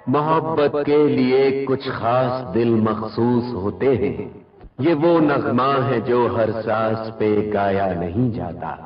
मोहब्बत के लिए कुछ खास दिल मखसूस होते हैं। ये वो नगमा है जो हर सांस पे गाया नहीं जाता।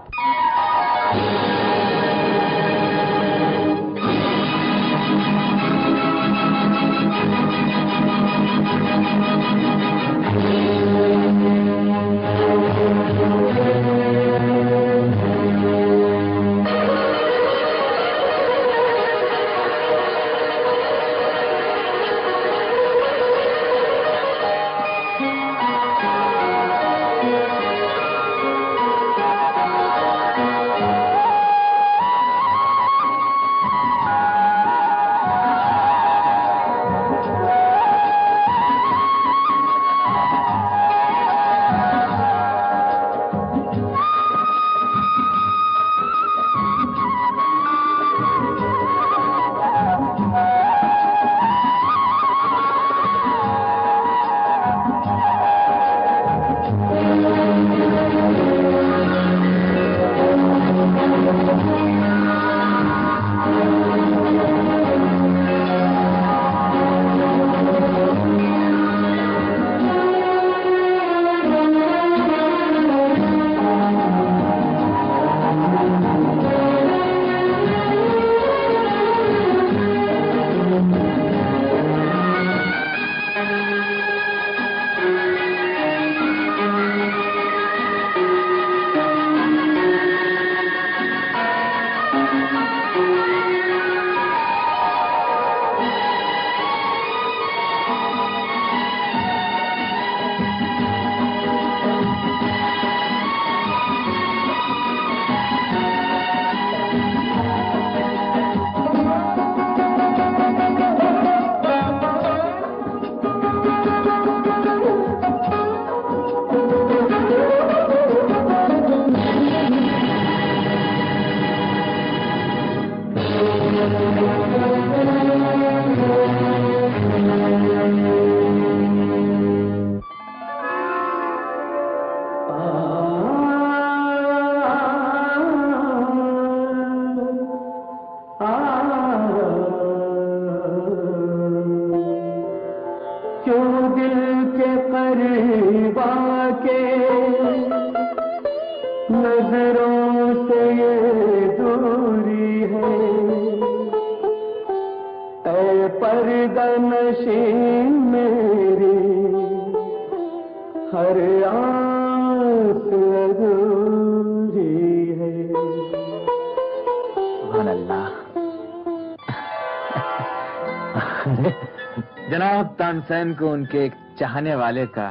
जनाब तानसेन को उनके एक चाहने वाले का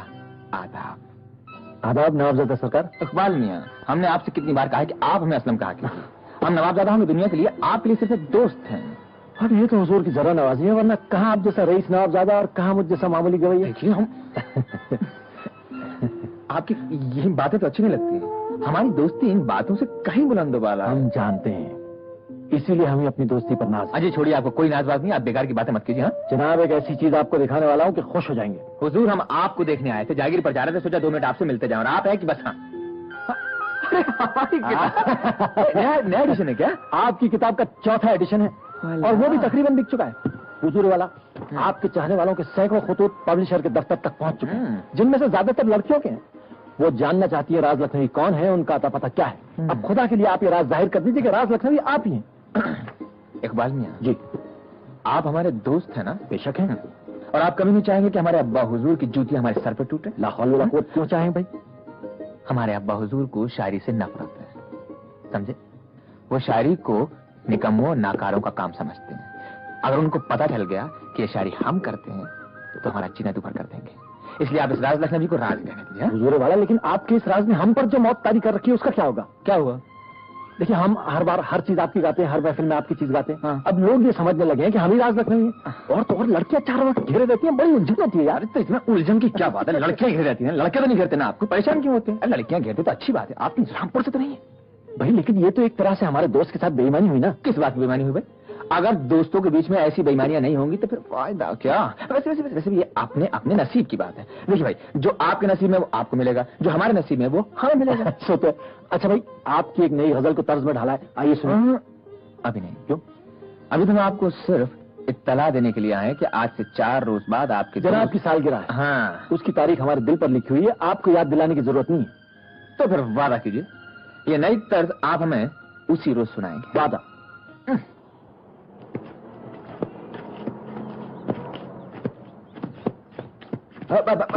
आदाब। आदाब नवाबजादा सरकार। इकबाल मियां, हमने आपसे कितनी बार कहा है कि आप हमें असलम कहा कीजिए। हम नवाबजादा होंगे दुनिया के लिए, आपके लिए सिर्फ एक दोस्त हैं। अब ये तो हुजूर की जरा नवाजी है, वरना कहाँ आप जैसा रईस नवाबजादा और कहाँ मुझ जैसा मामूली गवैया। देखिए हम आपकी यही बातें तो अच्छी नहीं लगती। हमारी दोस्ती इन बातों से कहीं बुलंदोबाला। हम जानते हैं, इसीलिए हमें अपनी दोस्ती पर नाज। अजय छोड़िए, आपको कोई नाजबाज नहीं, आप बेकार की बातें मत कीजिए। हाँ जनाब, एक ऐसी चीज आपको दिखाने वाला हूँ कि खुश हो जाएंगे। हुजूर, हम आपको देखने आए थे, जागीर पर जा रहे थे, सोचा 2 मिनट आपसे मिलते जाओ। और आप है कि बस हाँ नया एडिशन है क्या? आपकी किताब का 4था एडिशन है और वो भी तकरीबन बिक चुका है। हुजूर वाला, आपके चाहने वालों के सैकड़ों खतूत पब्लिशर के दफ्तर तक पहुंच चुके हैं, जिनमें से ज्यादातर लड़कियों के हैं। वो जानना चाहती है राज लखनवी कौन है, उनका अता पता क्या है। अब खुदा के लिए आप ये राज जाहिर कर दीजिए कि राज लखनवी आप ही हैं। इकबाल मियां जी, आप हमारे दोस्त हैं ना? बेशक हैं। और आप कभी नहीं चाहेंगे कि हमारे अब्बा हुजूर की जूती हमारे सर पर टूटे? ला हौल वला कुव्वत क्यों चाहें भाई? हमारे अब्बा हुजूर को शायरी से नफरत है, समझे? वो शायरी को निकम्मों और नाकारों का काम समझते हैं। अगर उनको पता चल गया कि ये शायरी हम करते हैं तो हमारा जीना दुभर कर देंगे। इसलिए आप इस राज लखनवी को राज कहने दीजिए। हुजूर वाला, लेकिन आपके इस राज ने हम पर जो मौत तारी कर रखी है उसका क्या होगा? क्या हुआ? देखिए, हम हर बार हर चीज आपकी गाते हैं, हर महफिल में आपकी चीज गाते हैं। हाँ। अब लोग ये समझने लगे हैं कि हम ही राज लखनवी हैं। और तो और लड़कियां चारों वक्त घेरे रहती हैं, बड़ी उलझन होती है यार। तो इसमें उलझन की क्या बात है? लड़कियां घेर रहती हैं, लड़के तो नहीं घेरते ना। आपको परेशान क्यों होते हैं? लड़कियां घेरते तो अच्छी बात है, आपकी रामपुर से तो नहीं है भाई। लेकिन ये तो एक तरह से हमारे दोस्त के साथ बेईमानी हुई ना। किस बात की बेईमानी हुई भाई? अगर दोस्तों के बीच में ऐसी बेईमानियां नहीं होंगी तो फिर फायदा क्या? वैसे भी ये अपने अपने नसीब की बात है। देखिए भाई, जो आपके नसीब में वो आपको मिलेगा, जो हमारे नसीब में वो हमें मिलेगा। सोते। अच्छा भाई, आपकी एक नई गजल को तर्ज में ढाला है, आइए सुनिए। अभी नहीं। क्यों? अभी तो मैं आपको सिर्फ इत्तला देने के लिए आए कि आज से 4 रोज बाद आपके जनाब की सालगिरह है। हाँ, उसकी तारीख हमारे दिल पर लिखी हुई है, आपको याद दिलाने की जरूरत नहीं है। तो फिर वादा कीजिए, ये नई तर्ज आप हमें उसी रोज सुनाएंगे। वादा।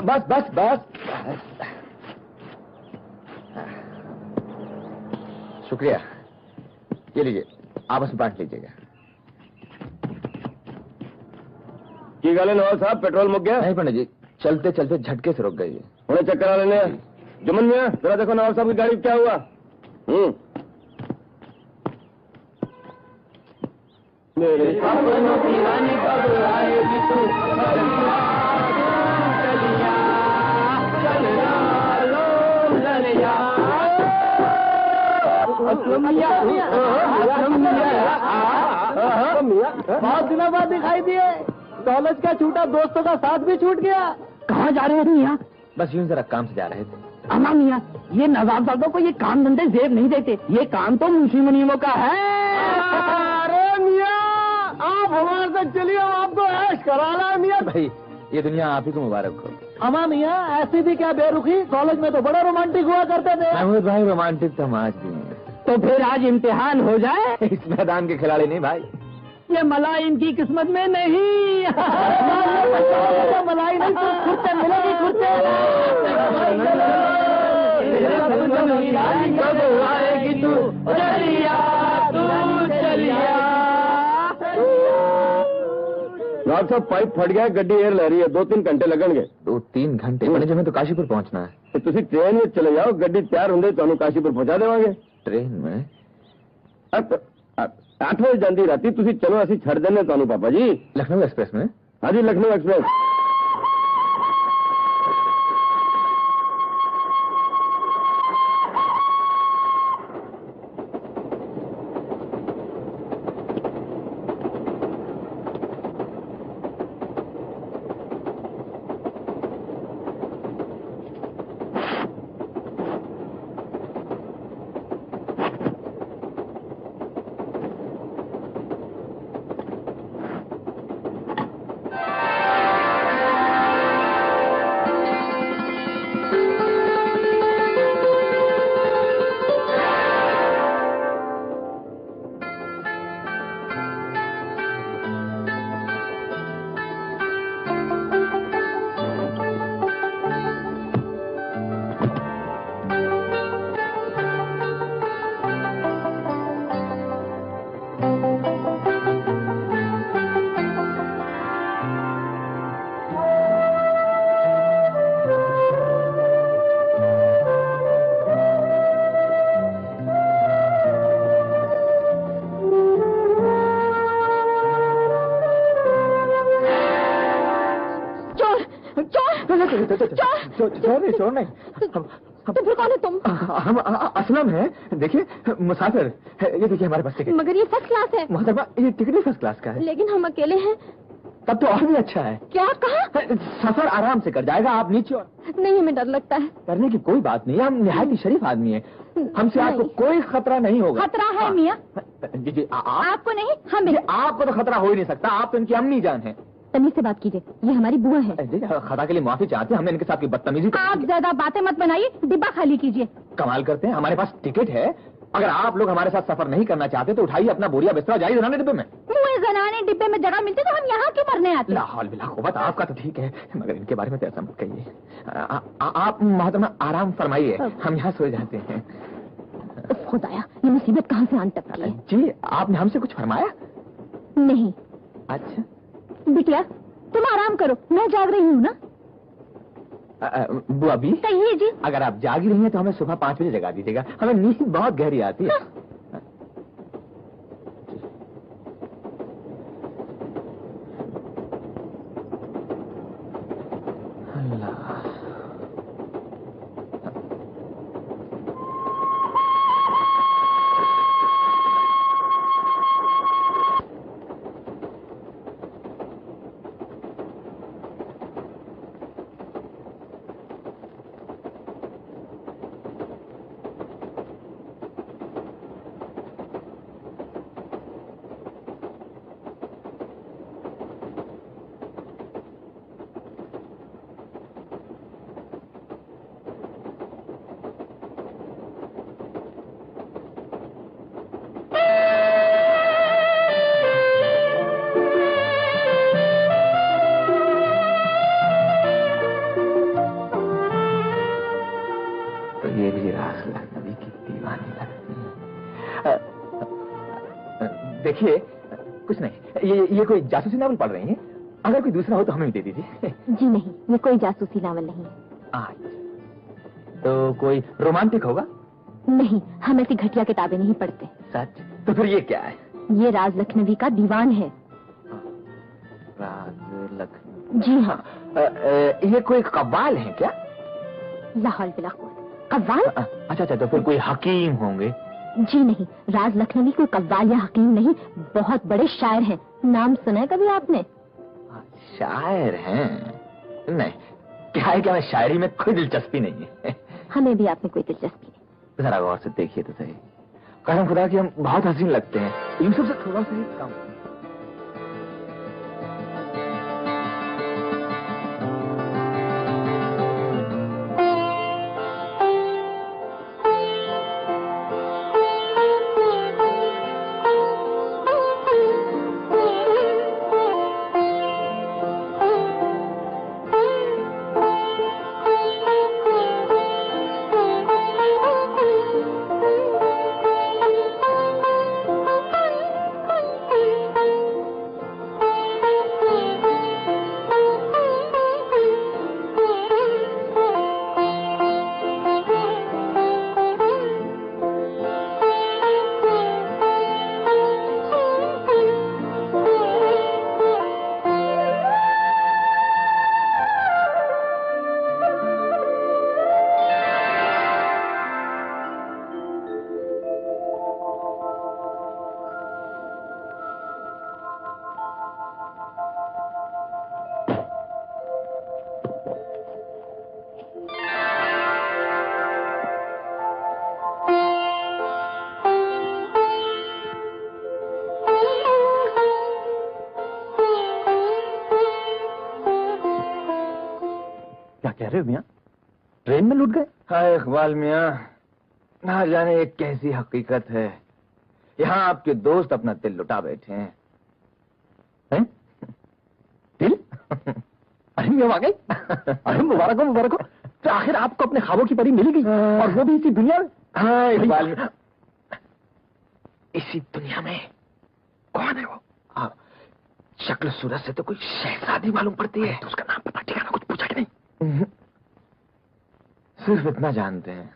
बस बस बस। शुक्रिया, ये लीजिए, आपस में बांट लीजिएगा। की गल है नवाब साहब, पेट्रोल मुक गया? नहीं पंडित जी, चलते चलते झटके से रुक गई। उन्हें चक्कर आ लेने। जुम्मन मियां, जरा देखो नवाब साहब की गाड़ी क्या हुआ। मेरे सपनों की रानी कब आएगी तू, चलिया चलिया लो ललिया। बहुत दिनों बाद दिखाई दिए। कॉलेज का छूटा दोस्तों का साथ भी छूट गया। कहाँ जा रहे हो मियाँ? बस यूं जरा काम से जा रहे थे। अमा मियाँ, ये नवाब साहबों को ये काम धंधे जेब नहीं देते, ये काम तो मुंशी मुनीमों का है। अरे मियाँ, आप हमारे साथ चलिए, आपको ऐश कराना है मियाँ। भाई, ये दुनिया आप ही को मुबारक हो। अमा मियाँ, ऐसी भी क्या बेरुखी, कॉलेज में तो बड़ा रोमांटिक हुआ करते थे। महमूद भाई, रोमांटिक तो हम आज भी हैं। तो फिर आज इम्तिहान हो जाए। इस मैदान के खिलाड़ी नहीं भाई, ये मलाई इनकी किस्मत में नहीं। मलाई नहीं, तो खुर्ते मिलेगी, खुर्ते। कब आएगी तू, चलिया तू चलिया। नवाब साहब, पाइप फट गया, गड्डी एयर ले रही है, 2-3 घंटे लगेंगे। 2-3 घंटे? पंडित जी, हमें तो काशीपुर पहुंचना है। तो तुसी ट्रेन में चले जाओ, गड्डी तैयार होंगे तो काशीपुर पहुंचा देवांगे। ट्रेन में? 8 बजे जाती राती, तुसी चलो, असि छड़ देने तानू पापा जी। लखनऊ एक्सप्रेस में? हाँ जी, लखनऊ एक्सप्रेस। चोर नहीं। तो फिर कौन है तुम? हम असलम है, देखिए मुसाफिर। ये देखिए हमारे पास टिकट। मगर ये फर्स्ट क्लास है। मोहतरमा, ये टिकट भी फर्स्ट क्लास का है। लेकिन हम अकेले हैं। तब तो और भी अच्छा है। क्या कहा? सफर आराम से कर जाएगा, आप नीचे और। नहीं, हमें डर लगता है। करने की कोई बात नहीं है, हम निहायत ही शरीफ आदमी है, हमसे आपको कोई खतरा नहीं होगा। खतरा है मियाँ? जी, आपको नहीं, हमें। आपको तो खतरा हो ही नहीं सकता, आप तो इनकी अम्मी जान है। तमीज से बात कीजिए, ये हमारी बुआ है। खता के लिए माफी चाहते हैं, हमने इनके साथ की बदतमीजी। आप ज्यादा बातें मत बनाइए, डिब्बा खाली कीजिए। कमाल करते हैं, हमारे पास टिकट है। अगर आप लोग हमारे साथ सफर नहीं करना चाहते तो उठाइए अपना बोरिया बिस्तरा, जाइए जनाने डिब्बे में। मुझे जनाने डिब्बे में जगह मिलती तो हम यहाँ क्यों मरने आते? लाहौल बिला कुव्वत, आपका तो ठीक है, मगर इनके बारे में तो ऐसा मत कहिए। आप मोहतरमा आराम फरमाइए, हम यहाँ सो जाते हैं। खुदाया, ये मुसीबत कहाँ से आन टपकी है? जी, आपने हमसे कुछ फरमाया? नहीं। अच्छा बिटिया, तुम आराम करो, मैं जाग रही हूँ ना। बुआ भी कहिए जी। अगर आप जागी रही हैं तो हमें सुबह 5 बजे जगा दीजिएगा, हमें नींद बहुत गहरी आती है। देखिए कुछ नहीं, ये कोई जासूसी नावल पढ़ रही हैं? अगर कोई दूसरा हो तो हमें भी दे दीजिए। जी नहीं, ये कोई जासूसी नावल नहीं है। अच्छा, तो कोई रोमांटिक होगा? नहीं, हम ऐसी घटिया किताबें नहीं पढ़ते। सच? तो फिर ये क्या है? ये राज लखनवी का दीवान है। राज लखनवी? जी हाँ। ये कोई कव्वाल है क्या? लाहौल बिलाखुद कव्वाल? अच्छा, तो फिर कोई हकीम होंगे? जी नहीं, राज लखनवी कोई कव्वाल या हकीम नहीं, बहुत बड़े शायर हैं। नाम सुना है कभी आपने? शायर हैं? नहीं, क्या है कि हमें शायरी में कोई दिलचस्पी नहीं है। हमें भी आप में कोई दिलचस्पी नहीं। जरा गौर से देखिए तो सही, कसम खुदा कि हम बहुत हसीन लगते हैं, यूसुफ से थोड़ा सा ही कम। कह रहे हो मियां? ट्रेन में लुट गए? हाय इकबाल मियां, ना जाने ये कैसी हकीकत है, यहाँ आपके दोस्त अपना दिल लुटा बैठे हैं। दिल? अरे ये वाकई? अरे मुबारक हो, मुबारक हो। तो आखिर आपको अपने ख्वाबों की परी मिल गई, और वो भी इसी दुनिया में? हाँ इकबाल मियां, इसी दुनिया में। कौन है वो? शक्ल सूरत से तो कोई शहजादी मालूम पड़ती है। तो उसका नाम पता ठिकाना कुछ पूछा कि नहीं? सिर्फ इतना जानते हैं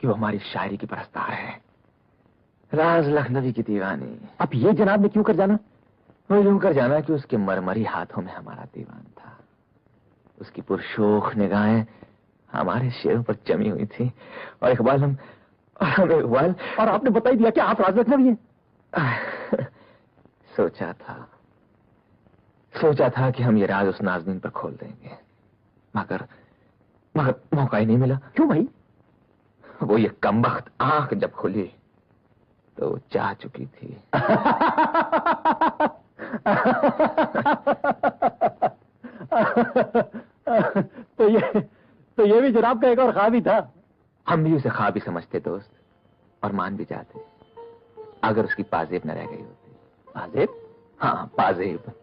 कि वो हमारी शायरी की परस्तार है, राज लखनवी की दीवानी। अब ये जनाब ने क्यों कर जाना? वो यूं कर जाना कि उसके मरमरी हाथों में हमारा दीवान था, उसकी पुरशोख निगाहें हमारे शेरों पर जमी हुई थी। और इकबाल हम इकबाल, और आपने बता ही दिया कि आप राज लखनवी हैं। सोचा था कि हम ये राज उस नाज़नीन पर खोल देंगे, मगर मौका ही नहीं मिला। क्यों भाई? वो ये कमबख्त आंख जब खुली तो वो चाह चुकी थी। तो ये भी जनाब का एक और ख्वाब ही था। हम भी उसे ख्वाब ही समझते दोस्त, और मान भी जाते अगर उसकी पाजेब न रह गई होती। पाजेब? हाँ पाजेब।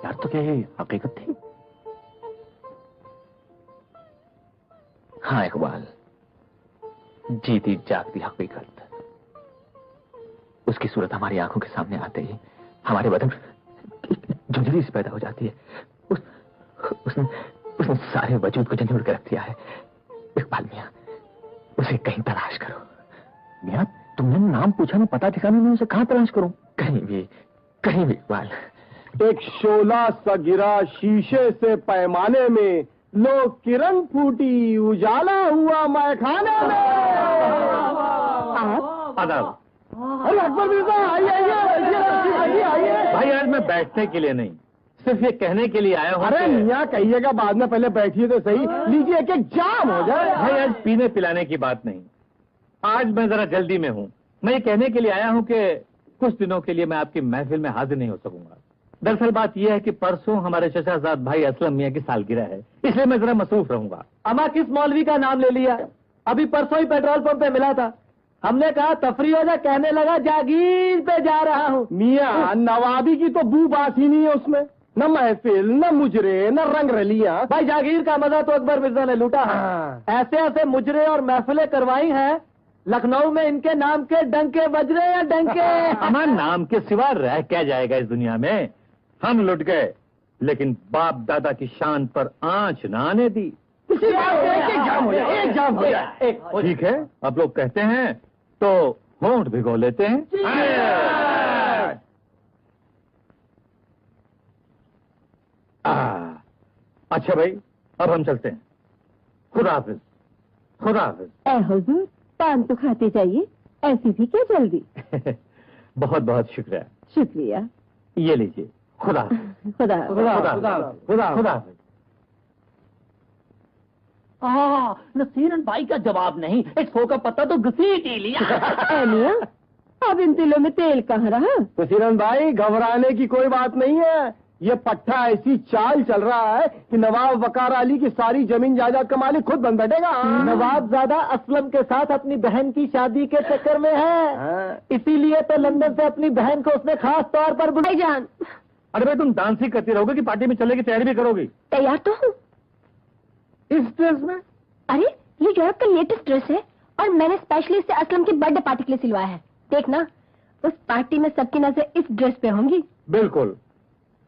यार तो क्या ये हकीकत थी? हाँ इकबाल, जीती जागती हकीकत। उसकी सूरत हमारी आंखों के सामने आते ही हमारे बदन झुंझुनी सी पैदा हो जाती है। उसने सारे वजूद को झंझोड़ कर रख दिया है। इकबाल मियां, उसे कहीं तलाश करो। मियां, तुमने नाम पूछा, मैं पता ठिकाना नहीं, उसे कहां तलाश करूं? कहीं भी इकबाल। एक शोला सा गिरा शीशे से पैमाने में, लो किरण फूटी उजाला हुआ मैखाने में। आदाब। अरे अकबर मिर्जा, आइए। भाई आज मैं बैठने के लिए नहीं, सिर्फ ये कहने के लिए आया हूँ। अरे मियां कहिएगा बाद में, पहले बैठिए तो सही। लीजिए, एक जाम हो जाए। भाई आज पीने पिलाने की बात नहीं, आज मैं जरा जल्दी में हूँ। मैं ये कहने के लिए आया हूँ कि कुछ दिनों के लिए मैं आपकी महफिल में हाजिर नहीं हो सकूंगा। दरअसल बात यह है कि परसों हमारे चचाजाद भाई असलम मियां की सालगिरह है, इसलिए मैं जरा मसरूफ रहूंगा। अमा किस मौलवी का नाम ले लिया? अभी परसों ही पेट्रोल पंप पे मिला था। हमने कहा तफरी हो जा, कहने लगा जागीर पे जा रहा हूँ। मियां नवाबी की तो बू बात ही नहीं है उसमें। न महफिल, न मुजरे, न रंग रलियां। भाई जागीर का मजा तो अकबर मिर्जा ने लूटा है। ऐसे ऐसे मुजरे और महफिलें करवाई हैं, लखनऊ में इनके नाम के डंके बज रहे हैं, डंके। हमारे नाम के सिवा रह क्या जाएगा इस दुनिया में। हम लुट गए, लेकिन बाप दादा की शान पर आंच न आने दी। एक जाम हो जाए। ठीक है, अब लोग कहते हैं तो होंठ भिगो लेते हैं। अच्छा भाई, अब हम चलते हैं। खुदा हाफिज, खुदा हाफिज। ऐ हुजूर, पान तो खाते जाइए, ऐसी भी क्या जल्दी। बहुत बहुत शुक्रिया। शुक्रिया। ये लीजिए। खुदा हाफिज। खुदा खुदा हाफिज। नसीरन भाई का जवाब नहीं, एक सौ का पत्ता तो घसीट ही लिया। मियां, अब इन दिलों में तेल कहाँ रहा। नसीरन भाई, घबराने की कोई बात नहीं है। ये पट्टा ऐसी चाल चल रहा है कि नवाब वकार अली की सारी जमीन जायदाद का मालिक खुद बन बैठेगा। नवाबजादा असलम के साथ अपनी बहन की शादी के चक्कर में है, इसीलिए तो लंदन से अपनी बहन को उसने खास तौर पर भाईजान। अरे भाई, तुम डांस ही करती रहोगे कि पार्टी में चलने की तैयारी भी करोगी? तैयार तो हूँ। इस ड्रेस में? अरे ये यूरोप का लेटेस्ट ड्रेस है और मैंने स्पेशली इसे असलम की बर्थडे पार्टी के लिए सिलवाया है। देखना, उस पार्टी में सबकी नजर इस ड्रेस पे होंगी। बिल्कुल।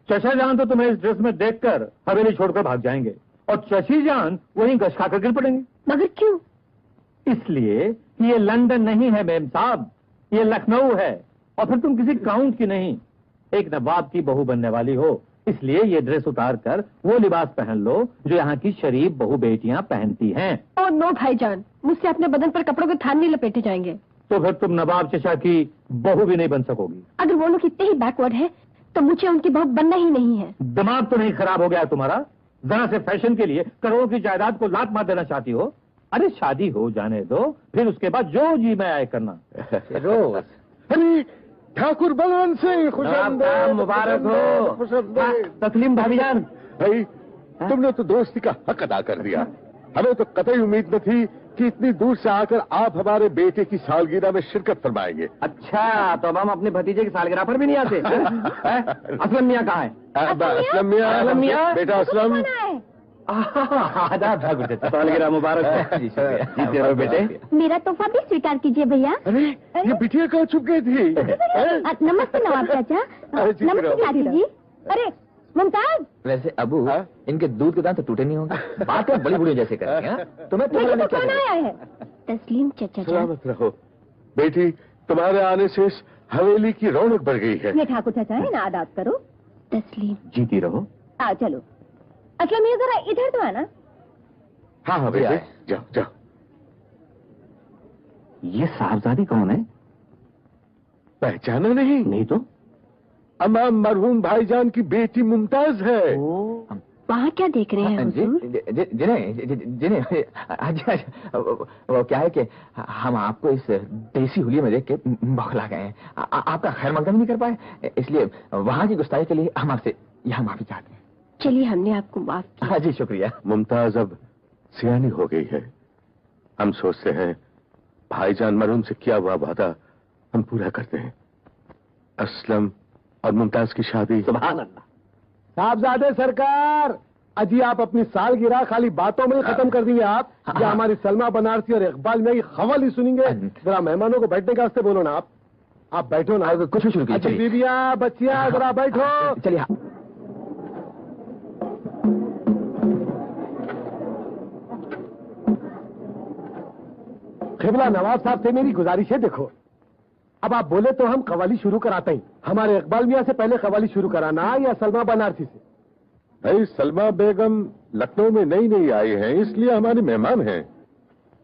चचा जान तो तुम्हें इस ड्रेस में देखकर हवेली छोड़कर भाग जाएंगे और चची जान वहीं गश खाकर गिर पड़ेंगे। मगर क्यों? इसलिए ये लंदन नहीं है मेम साहब, ये लखनऊ है। और फिर तुम किसी काउंट की नहीं, एक नवाब की बहू बनने वाली हो, इसलिए ये ड्रेस उतार कर वो लिबास पहन लो जो यहाँ की शरीफ बहू बेटियां पहनती हैं। ओह नो भाईजान, मुझसे अपने बदन पर कपड़ों के थान नहीं लपेटे जाएंगे। तो फिर तुम नवाब चचा की बहू भी नहीं बन सकोगी। अगर वो लोग इतने ही बैकवर्ड है तो मुझे उनकी बहू बनना ही नहीं है। दिमाग तो नहीं खराब हो गया तुम्हारा? जरा से फैशन के लिए करोड़ों की जायदाद को लात मार देना चाहती हो? अरे शादी हो जाने दो, फिर उसके बाद जो जी में आए करना। रोज अरे ठाकुर बलवंत सिंह, खुशामदीद, मुबारक हो। खुशामदीद। तस्लीम भाभीजान। भाई, तुमने तो दोस्ती का हक अदा कर दिया। हमें तो कतई उम्मीद न थी कि इतनी दूर से आकर आप हमारे बेटे की सालगिरह में शिरकत फरमाएंगे। अच्छा, तो अब हम अपने भतीजे की सालगिरह पर भी नहीं आते। असलम मियाँ कहाँ है? असलम मियाँ, बेटा असलम। आदाब ठाकुर चाचा, सालगिरह मुबारक हो। जीते रहो बेटे। मेरा तोहफा भी स्वीकार कीजिए भैया। अरे ये बिटिया कहाँ छुप गई थी? नमस्ते नवाब चाचा। नमस्ते चाची जी। अरे मुमताज। वैसे अबू, इनके दूध के दांत तो टूटे नहीं होंगे। बात तो बड़ी बुढ़ी जैसे करती हैं। तुम्हें तो कौन आया है? तस्लीम चाचा जी। सलामत रहो बेटी, तुम्हारे आने से इस हवेली की रौनक बढ़ गई है। ये ठाकुर चाचा है ना, आदाब करो। तस्लीम। जीती रहो। आओ चलो। असलम ये जरा इधर तो आना। हाँ हाँ बेटे, जाओ जाओ। ये साहबजादी कौन है? पहचाना नहीं? नहीं तो। अम्मा मरहूम भाईजान की बेटी मुमताज है। वहाँ क्या देख रहे हैं हुजूर? जिन्हें वो क्या है कि हम आपको इस देसी हुलिये में देख के बौखला गए हैं। आपका खैर मकदम नहीं कर पाए, इसलिए वहाँ की गुस्ताखी के लिए हम आपसे यहाँ माफी चाहते हैं। चलिए, हमने आपको माफ किया। हाँ जी, शुक्रिया। मुमताज अब सियानी हो गई है। हम सोचते हैं भाईजान मरहूम से किया हुआ वादा हम पूरा करते हैं। असलम और मुमताज की शादी। सुभान अल्लाह। साहबजादे सरकार, अजी आप अपनी सालगिरह खाली बातों में ही खत्म कर दिए। आप या हमारी सलमा बनारसी और इकबाल में खवल ही सुनेंगे? जरा मेहमानों को बैठने का वास्ते बोलो ना। आप बैठो ना। कुछ भी शुरू कीजिए। बीबिया, बच्चियां, जरा बैठो। चलिए। खिबला नवाब साहब से मेरी गुजारिश है, देखो अब आप बोले तो हम कवाली शुरू कराते हैं। हमारे इकबाल मियाँ से पहले कवाली शुरू कराना या सलमा बनारसी से? भाई सलमा बेगम लखनऊ में नई नई आई हैं, इसलिए हमारे मेहमान हैं।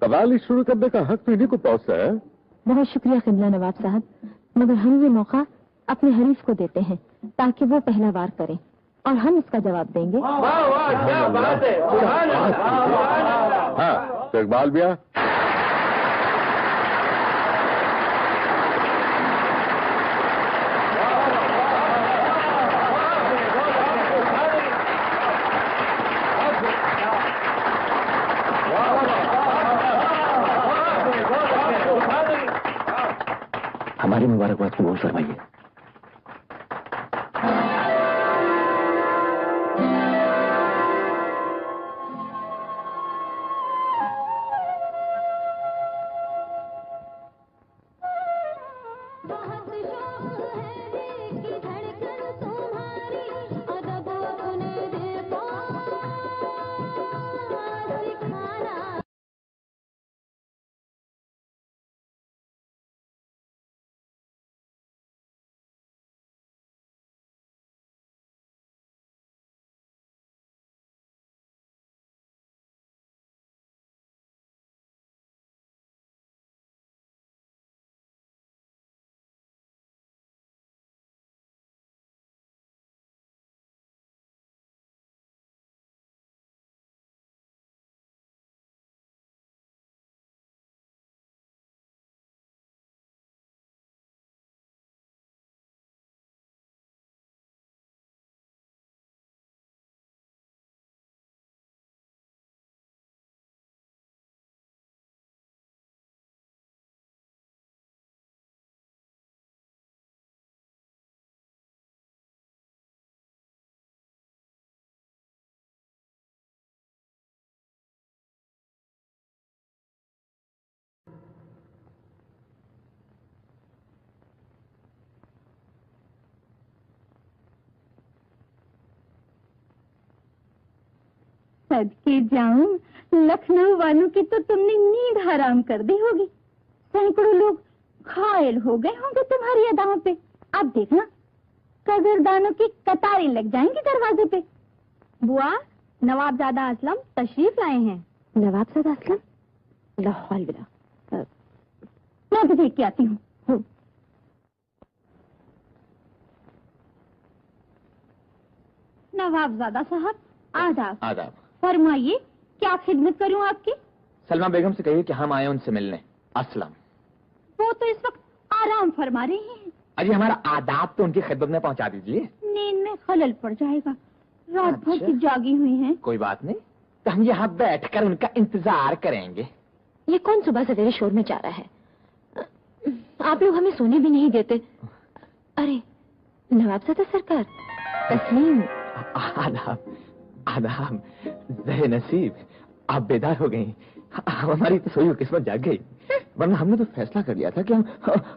कवाली शुरू करने का हक तो इन्हीं को पहुंचता है। बहुत शुक्रिया किबला नवाब साहब, मगर हम ये मौका अपने हरीफ को देते हैं ताकि वो पहला वार करें और हम इसका जवाब देंगे। हाँ तो इकबाल मियाँ। हमारी मुबारकबाद कबूल फरमाइए। सदके जाऊं, लखनऊ वालों की तो तुमने नींद हराम कर दी होगी। सैकड़ों लोग घायल हो गए होंगे तुम्हारी अदाओं पे। अब देखना कदरदानों की कतारें लग जाएंगी दरवाजे पे। बुआ, नवाबजादा असलम तशरीफ लाए हैं। नवाबजादा असलम? लाहौल बिला, मैं भी देख के आती हूँ। नवाबजादा साहब, आदाब। आदाब। फरमाइए, क्या खिदमत करूं आपकी? सलमा बेगम से कहिए कि हम आए उनसे मिलने। असलम। वो तो इस वक्त आराम फरमा रही हैं। अजी हमारा आदाब तो उनकी खिदमत में पहुंचा दीजिए। नींद में खलल पड़ जाएगा, रात भर अच्छा। की जागी हुई हैं। कोई बात नहीं, तो हम यहाँ बैठकर उनका इंतजार करेंगे। ये कौन सुबह सवेरे शोर में जा रहा है? आप लोग हमें सोने भी नहीं देते। अरे नवाबजादा सरकार, तस्लीम। आदाब, आदाब। ज़हे नसीब, आप बेदार हो गई। हमारी तो सोई हुई किस्मत जाग गई, वरना हमने तो फैसला कर लिया था कि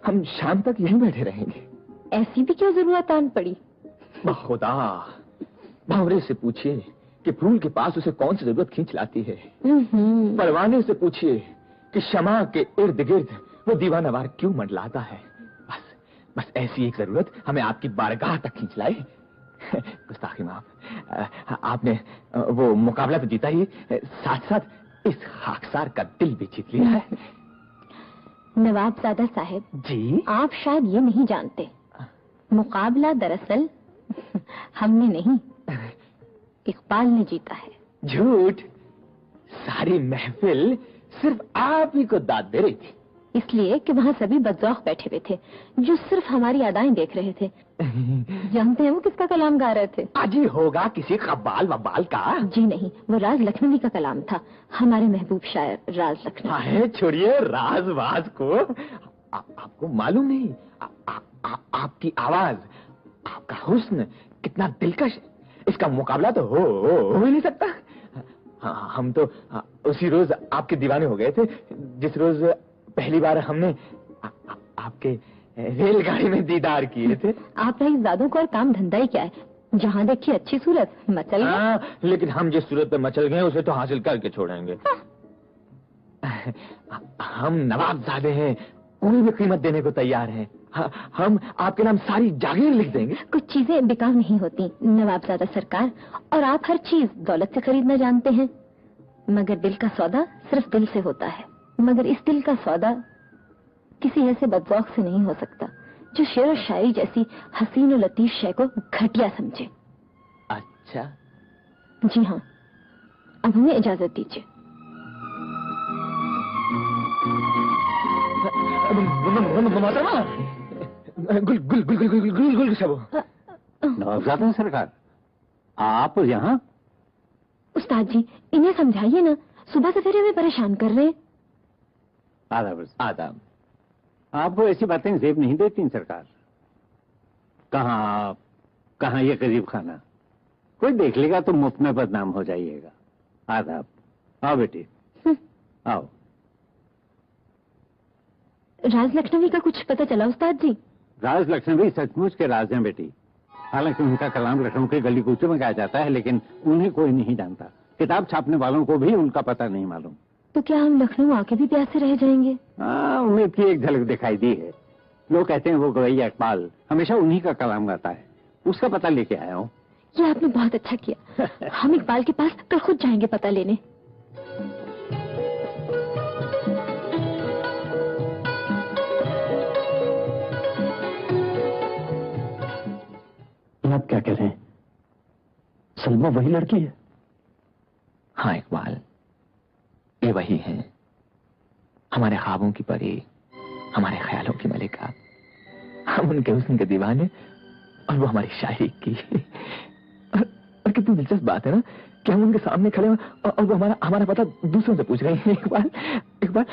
हम शाम तक यहीं बैठे रहेंगे। ऐसी भी क्यों जरूरत आन पड़ी? खुदा, भंवरे से पूछिए कि फूल के पास उसे कौन सी जरूरत खींच लाती है। परवाने से पूछिए कि शमा के इर्द गिर्द वो दीवानवार क्यों मंडलाता है। बस ऐसी एक जरूरत हमें आपकी बारगाह तक खींच लाई। गुस्ताखी माफ, आपने वो मुकाबला तो जीता ही, साथ साथ इस खाकसार का दिल भी जीत लिया है। नवाबजादा साहब जी, आप शायद ये नहीं जानते, मुकाबला दरअसल हमने नहीं, इकबाल ने जीता है। झूठ। सारी महफिल सिर्फ आप ही को दाद दे रही थी। इसलिए कि वहाँ सभी बदजौक बैठे हुए थे जो सिर्फ हमारी अदाएं देख रहे थे। जानते हैं वो किसका कलाम गा रहे थे? अजी होगा किसी कब्बाल वब्बाल का। जी नहीं, वो राज लखनवी का कलाम था, हमारे महबूब शायर राज लखनवी। है छोड़िए राजवाज को। आपको मालूम नहीं, आपकी आवाज, आपका हुस्न कितना दिलकश, इसका मुकाबला तो हो ही नहीं सकता। हम तो उसी रोज आपके दीवाने हो गए थे जिस रोज पहली बार हमने आपके रेलगाड़ी में दीदार किए थे। आप रईसजादों को और काम धंधा ही क्या है, जहाँ देखिए अच्छी सूरत मचल गए। लेकिन हम जिस सूरत पे मचल गए उसे तो हासिल करके छोड़ेंगे। हम नवाबजादे हैं, कोई भी कीमत देने को तैयार हैं। हम आपके नाम सारी जागीर लिख देंगे। कुछ चीजें बिकाऊ नहीं होती नवाबजादा सरकार, और आप हर चीज दौलत से खरीदना जानते हैं, मगर दिल का सौदा सिर्फ दिल से होता है। मगर इस दिल का सौदा किसी ऐसे बदजौक से नहीं हो सकता जो शेर और शायरी जैसी हसीन और लतीफ शय को घटिया समझे। अच्छा जी हाँ, अब हमें इजाजत दीजिए। नवाबजादा सरकार, आप यहाँ? उस्ताद जी, इन्हें समझाइए ना, सुबह से फिर हमें परेशान कर रहे हैं। आदाब। आदाब। आपको ऐसी बातें जेब नहीं देती सरकार। कहाँ ये गरीब खाना, कोई देख लेगा तो मुफ्त में बदनाम हो जाइएगा। आदाब। आओ बेटी, आओ। राज लखनवी का कुछ पता चला उस्ताद जी? राज लखनवी सचमुच के राज हैं बेटी। हालांकि उनका कलाम लखनऊ के गली कूचे में गाया जाता है, लेकिन उन्हें कोई नहीं जानता। किताब छापने वालों को भी उनका पता नहीं मालूम। तो क्या हम लखनऊ आके भी प्यासे रह जाएंगे? उम्मीद की एक झलक दिखाई दी है। लोग कहते हैं वो गवैया इकबाल हमेशा उन्हीं का कलाम गाता है, उसका पता लेके आया हूँ। ये आपने बहुत अच्छा किया। हम इकबाल के पास कल खुद जाएंगे पता लेने। आप क्या कह रहे हैं? सलमा वही लड़की है? हाँ इकबाल, ये वही है, हमारे ख्वाबों की परी, हमारे ख्यालों की मलिका। हम उनके हुस्न के दीवाने और वो हमारी शायरी की। और कितनी दिलचस्प बात है ना कि हम उनके सामने खड़े हैं और वो हमारा पता दूसरों से पूछ रहे हैं। इकबाल इकबाल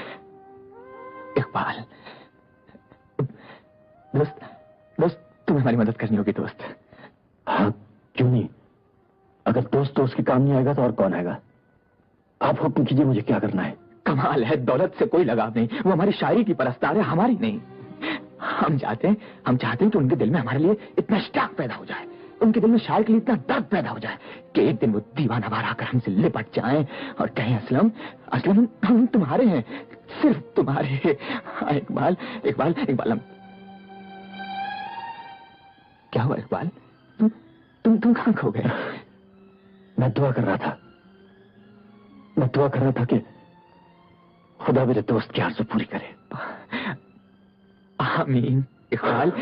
इकबाल, दोस्त तुम्हें हमारी मदद करनी होगी दोस्त। हाँ, क्यों नहीं? अगर दोस्त उसके काम नहीं आएगा तो और कौन आएगा? आप हुक्म कीजिए, मुझे क्या करना है? कमाल है, दौलत से कोई लगाव नहीं, वो हमारी शायरी की परस्तार है, हमारी नहीं। हम चाहते हैं कि उनके दिल में हमारे लिए इतना इश्ताक पैदा हो जाए उनके दिल में शायर के लिए इतना दर्द पैदा हो जाए कि एक दिन वो दीवाना बार आकर हमसे लिपट जाएं और कहें, असलम असलम हम तुम्हारे हैं, सिर्फ तुम्हारे। हाँ, इकबाल इकबाल इकबाल हम। क्या हुआ इकबाल? तुम कहां खो गए? मैं दुआ कर रहा था कि खुदा मेरे दोस्त की आरज़ू पूरी करे। आमीन। इकबाल,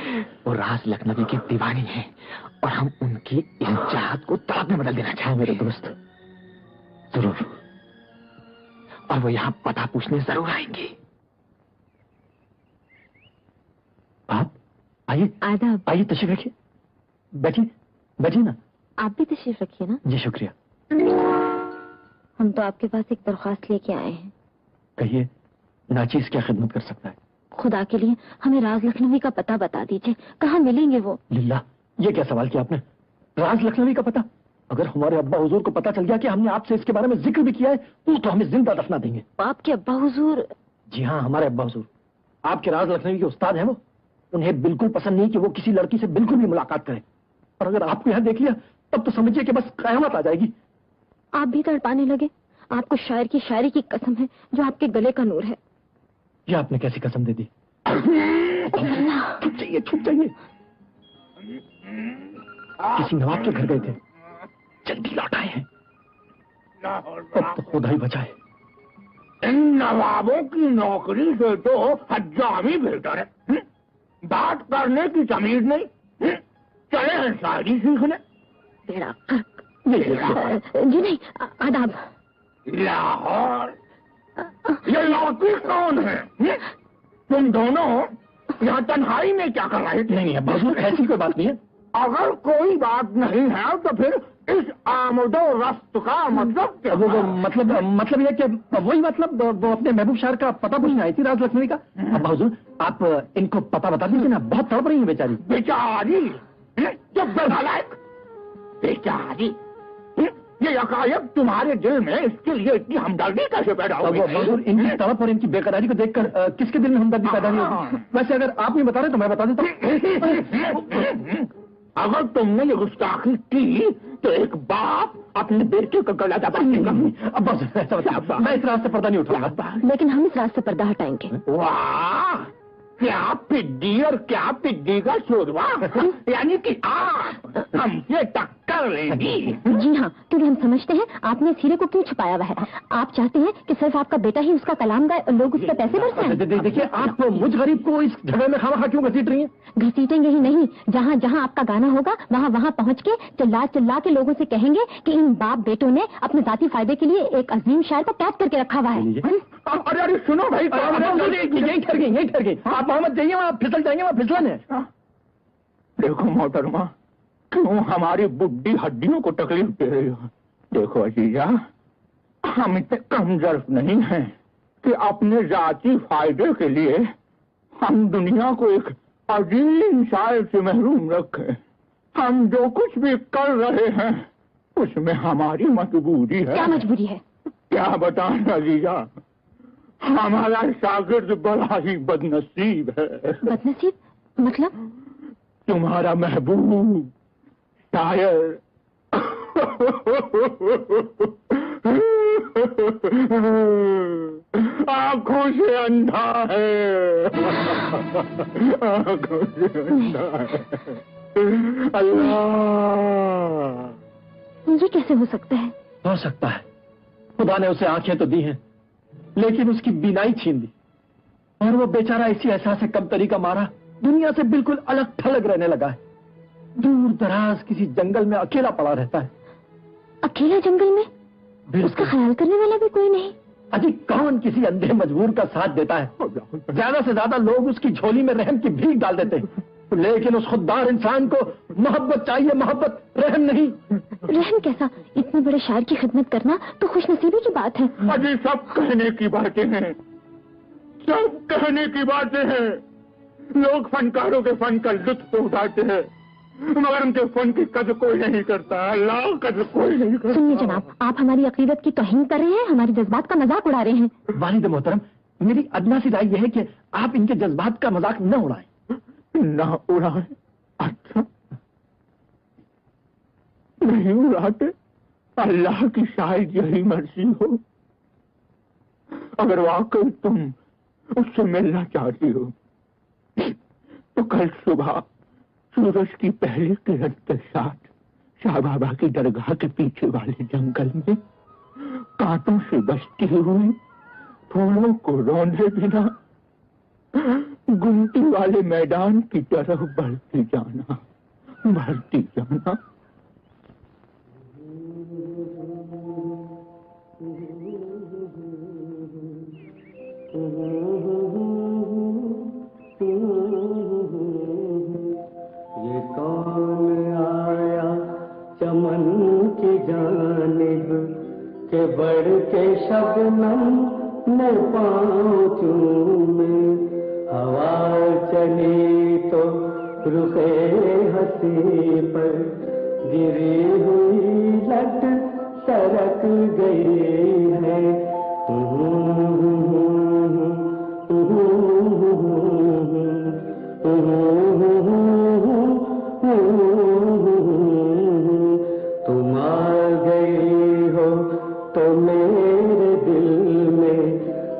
वो राज लखनवी की दीवानी है और हम उनकी इस चाहत को तलब में बदल देना चाहें मेरे दोस्त। जरूर। और वो यहाँ पता पूछने जरूर आएंगे। आप आइए। आदाब। आइए, तशरीफ रखिए। बैठिए ना। आप भी तशरीफ रखिए ना। जी शुक्रिया। हम तो आपके पास एक दरख्वास्त लेके आए हैं। कहिए, नाचीज क्या खिदमत कर सकता है? खुदा के लिए हमें राज लखनवी का पता बता दीजिए, कहाँ मिलेंगे वो? लिल्ला, ये क्या सवाल किया आपने? राज लखनवी का पता? अगर हमारे अब्बा हुजूर को पता चल गया कि हमने आपसे इसके बारे में जिक्र भी किया है, तो हमें जिंदा दफना देंगे। आपके अब्बा हुजूर? जी हाँ, हमारे अब्बा हुजूर आपके राज लखनवी के उस्ताद हैं। वो उन्हें बिल्कुल पसंद नहीं कि वो किसी लड़की से बिल्कुल भी मुलाकात करें, और अगर आपको यहाँ देख लिया तब तो समझिए कि बस कयामत आ जाएगी। आप भी तड़पाने लगे? आपको शायर की शायरी की कसम है जो आपके गले का नूर है। ये आपने कैसी कसम दे दी? छुप जाइए। किसी नवाब के घर गए थे, जल्दी लौट आए हैं। अब तो खुदा ही बचाए। इन नवाबों की नौकरी से तो हज्जामी बेहतर है। बात करने की तमीज नहीं। चले हैं शायरी सीखने। बेड़ा जी नहीं, आदाब। लाहौर, ये लौकी कौन है? तुम दोनों यहाँ तन्हाई में क्या कर रहे थे? नहीं है, ऐसी कोई बात नहीं है। अगर कोई बात नहीं है तो फिर इस आमदो रफ्त का मतलब क्या? वो मतलब ये कि वही मतलब वो अपने महबूब शायर का पता पूछने आई थी राज लखनवी का। अब्बा हुजूर, आप इनको पता बता दीजिए ना, बहुत तड़प रही है बेचारी। बेचारी? चुप नालायक। बेचारी? ये यकायक तुम्हारे दिल में इसके लिए इतनी हमदर्दी कैसे पैदा हो गई? इनकी तड़प और इनकी बेकरारी को देखकर किसके दिल में हमदर्दी पैदा नहीं होगी? वैसे अगर आप नहीं बता रहे तो मैं बता देता हूँ। अगर तुमने ये गुस्ताखी की तो एक बाप अपने बेटे का गला दबाएगा। अब्बा ऐसा बता, मैं इस रास्ते पर्दा नहीं उठाऊंगा। लेकिन हम इस रास्ते पर्दा हटाएंगे। वाह, क्या पिड्डी और क्या पिड्डी का शोरवा। यानी कि आप हमसे टक्कर लेंगी। जी हाँ, क्योंकि हम समझते हैं आपने इस हीरे को क्यों छुपाया हुआ है। आप चाहते हैं कि सिर्फ आपका बेटा ही उसका कलाम गाए और लोग उस पर पैसे बरसाएं। देखिए, आप मुझ गरीब को इस झगड़े में खामखा क्यों घसीट रही हैं? घसीटेंगे ही नहीं, जहाँ जहाँ आपका गाना होगा वहाँ वहाँ पहुँच के चिल्ला चिल्ला के लोगों से कहेंगे कि इन बाप बेटों ने अपने जाती फायदे के लिए एक अजीम शायर को कैद करके रखा हुआ है। अरे सुनो भाई, यही ठहर गई। आप वहाँ मत जाइए, वहाँ फिसल जाएंगे, वहाँ फिसलन है। देखो मोहतरमा, क्यों हमारी बुड्ढी हड्डियों को तकलीफ दे रही हो? देखो अजीजा, हम इतने कमजोर नहीं हैं कि अपने जाती फायदे के लिए हम दुनिया को एक अजीम शायर से महरूम रखें। हम जो कुछ भी कर रहे हैं उसमें हमारी मजबूरी है। क्या मजबूरी है? क्या बताएं अजीजा, हमारा शागिर्द बड़ा ही बदनसीब है। बदनसीब मतलब? तुम्हारा महबूब शायर आंखों से अंधा है। आंखों से अंधा है। अल्लाह, ये कैसे हो सकता है? हो सकता है, खुदा ने उसे आंखें तो दी हैं, लेकिन उसकी बीनाई छीन दी, और वो बेचारा इसी एहसास से कमतरी का मारा दुनिया से बिल्कुल अलग थलग रहने लगा है। दूर दराज किसी जंगल में अकेला पड़ा रहता है। अकेला जंगल में? उसका ख्याल करने वाला भी कोई नहीं? अजी, कौन किसी अंधे मजबूर का साथ देता है? ज्यादा से ज्यादा लोग उसकी झोली में रहम की भीख डाल देते हैं, लेकिन उस खुददार इंसान को मोहब्बत चाहिए, मोहब्बत, रहम नहीं। रहम कैसा? इतने बड़े शायर की खिदमत करना तो खुशनसीबी की बात है। अभी सब कहने की बातें हैं, सब कहने की बातें हैं। लोग फनकारों के फन का लुत्फ उठाते हैं, मगर उनके फन की कदर कोई नहीं करता। अल्लाह कदर कोई नहीं करता। सुनिए जनाब, आप हमारी अकीदत की तौहीन कर रहे हैं, हमारे जज्बात का मजाक उड़ा रहे हैं। वालिद मोहतरम, मेरी अदना सी राय यह है कि आप इनके जज्बात का मजाक न उड़ाएं। ना उड़ाए? अच्छा, नहीं मुराद, अल्लाह की शायद यही मर्जी हो। अगर वाकई तुम उससे मिलना चाहती हो तो कल सुबह सूरज की पहली किरण के साथ शाह बाबा की दरगाह के पीछे वाले जंगल में कांटों से बचती हुई, फूलों को रौंदे बिना गुमटी वाले मैदान की तरफ बढ़ती जाना, बढ़ती जाना। ये कौन आया चमन की जानिब के बढ़ के शबनम ने पाँव चूमे, हवा चली तो रुखे हंसी पर गिरी हुई लट सरक गई है। तुम आ गई हो तो मेरे दिल में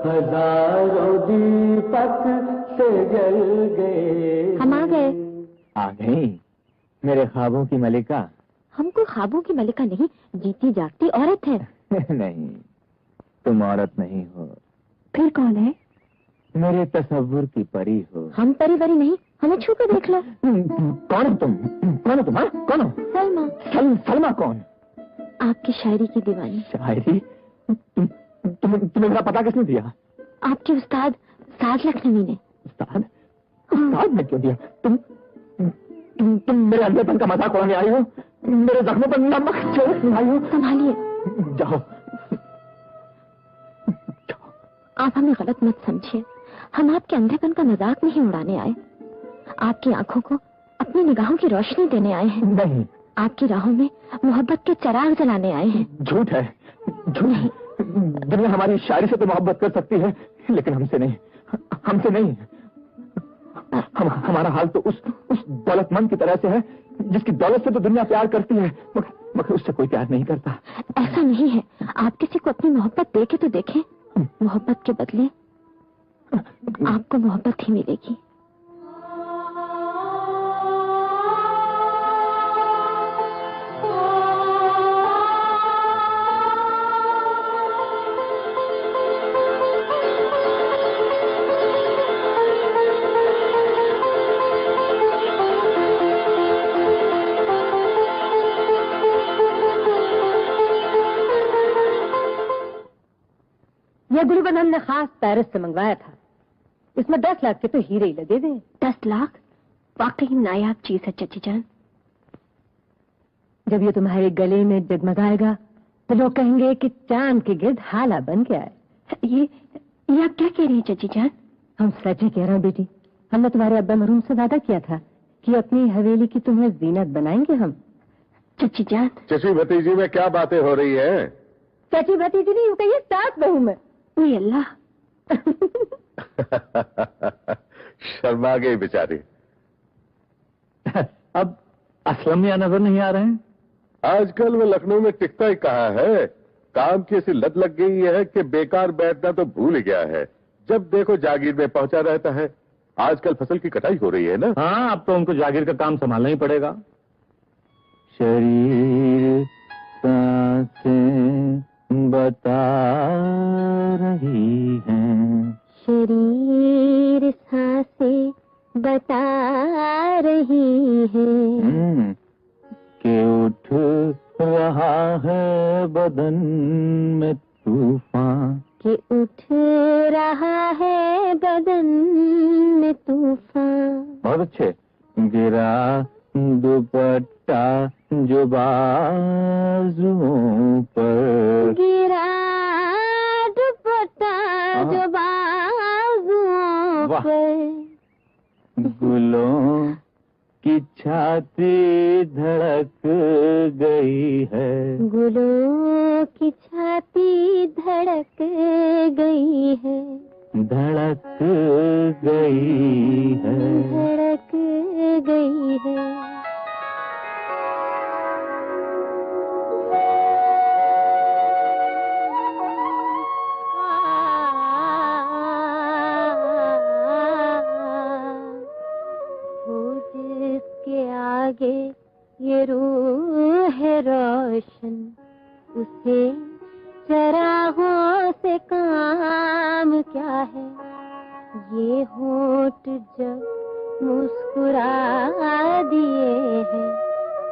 हजारों दीपक से जल गए। हम आ गए। आ गई मेरे ख्वाबों की मलिका। हम कोई ख्वाबों की मलिका नहीं, जीती जागती औरत है। नहीं, तुम औरत नहीं हो। फिर कौन है? मेरे तसव्वुर की परी हो। हम परी वरी नहीं, हमें छू कर देख लो। कौन हो तुम? कौन हो तुम? हाँ? कौन हो? सलमा। सलमा कौन? आपकी शायरी की दीवानी। शायरी? तुम्हें मेरा पता किसने दिया? आपके उस्ताद साद लखनवी ने। उस्ताद? उस्ताद ने क्यों दिया? तुम मेरे अंधेपन का मजाक उड़ाने आई हो? मेरे जख्मों पर नमक छिड़कने आई हो? संभालिए। जाओ। आप हमें गलत मत समझिए, हम आपके अंधेपन का मजाक नहीं उड़ाने आए। आपकी आंखों को अपनी निगाहों की रोशनी देने आए हैं। नहीं, आपकी राहों में मोहब्बत के चिराग जलाने आए हैं। झूठ है, झूठ। दुनिया हमारी शायरी से तो मोहब्बत कर सकती है, लेकिन हमसे नहीं, हमसे नहीं। हमारा हाल तो उस दौलतमंद की तरह से है जिसकी दौलत से तो दुनिया प्यार करती है, मगर उससे कोई प्यार नहीं करता। ऐसा नहीं है, आप किसी को अपनी मोहब्बत देके तो देखें। मोहब्बत के बदले आपको मोहब्बत ही मिलेगी। यह गुरुबंधन ने खास पेरिस से मंगवाया था। इसमें 10 लाख के तो हीरे ही लगे थे। 10 लाख? वाकई नायाब चीज है चची जान। जब ये तुम्हारे गले में जगमगाएगा तो लोग कहेंगे कि चांद के गिर्द हाला बन के आए। ये आप क्या कह रही है चची जान? हम सच ही कह रहे हैं बेटी। हमने तुम्हारे अब्बा मरहूम से वादा किया था कि अपनी हवेली की तुम्हें जीनत बनाएंगे हम। चची जान। चची भतीजी में क्या बातें हो रही है? चची भतीजी नहीं, यूं कहिए सास बहू में। ओए अल्लाह। शर्मा गई बेचारी। अब असलम मियां नजर नहीं आ रहे हैं। आजकल वो लखनऊ में टिकता ही कहाँ है। काम की ऐसी लत लग गई है कि बेकार बैठना तो भूल गया है। जब देखो जागीर में पहुंचा रहता है। आजकल फसल की कटाई हो रही है ना। हाँ, अब तो उनको जागीर का काम संभालना ही पड़ेगा। शरीर सांसें बता रही हैं। शरीर सांसें बता रही हैं कि उठ रहा है बदन में तूफान। कि उठ रहा है बदन में तूफान। बहुत अच्छे। गिरा दुपट्टा जो बाजुओं पर। गिरा दुपट्टा जो बाजुओं पर। गुलों की छाती धड़क गई है। गुलों की छाती धड़क गई है। धड़क गई है। धड़क गई है। उसे चरागों से काम क्या है, ये होठ जब मुस्कुरा दिए हैं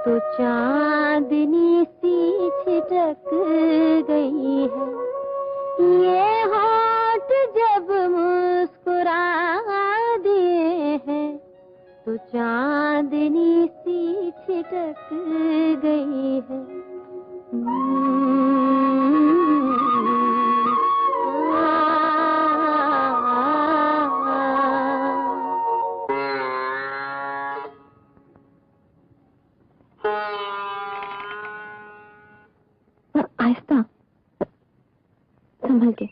तो चांदनी सी छिटक गई है। ये होठ जब मुस्कुरा दिए हैं तो चांदनी सी छिटक गई है। आहिस्ता, संभल के।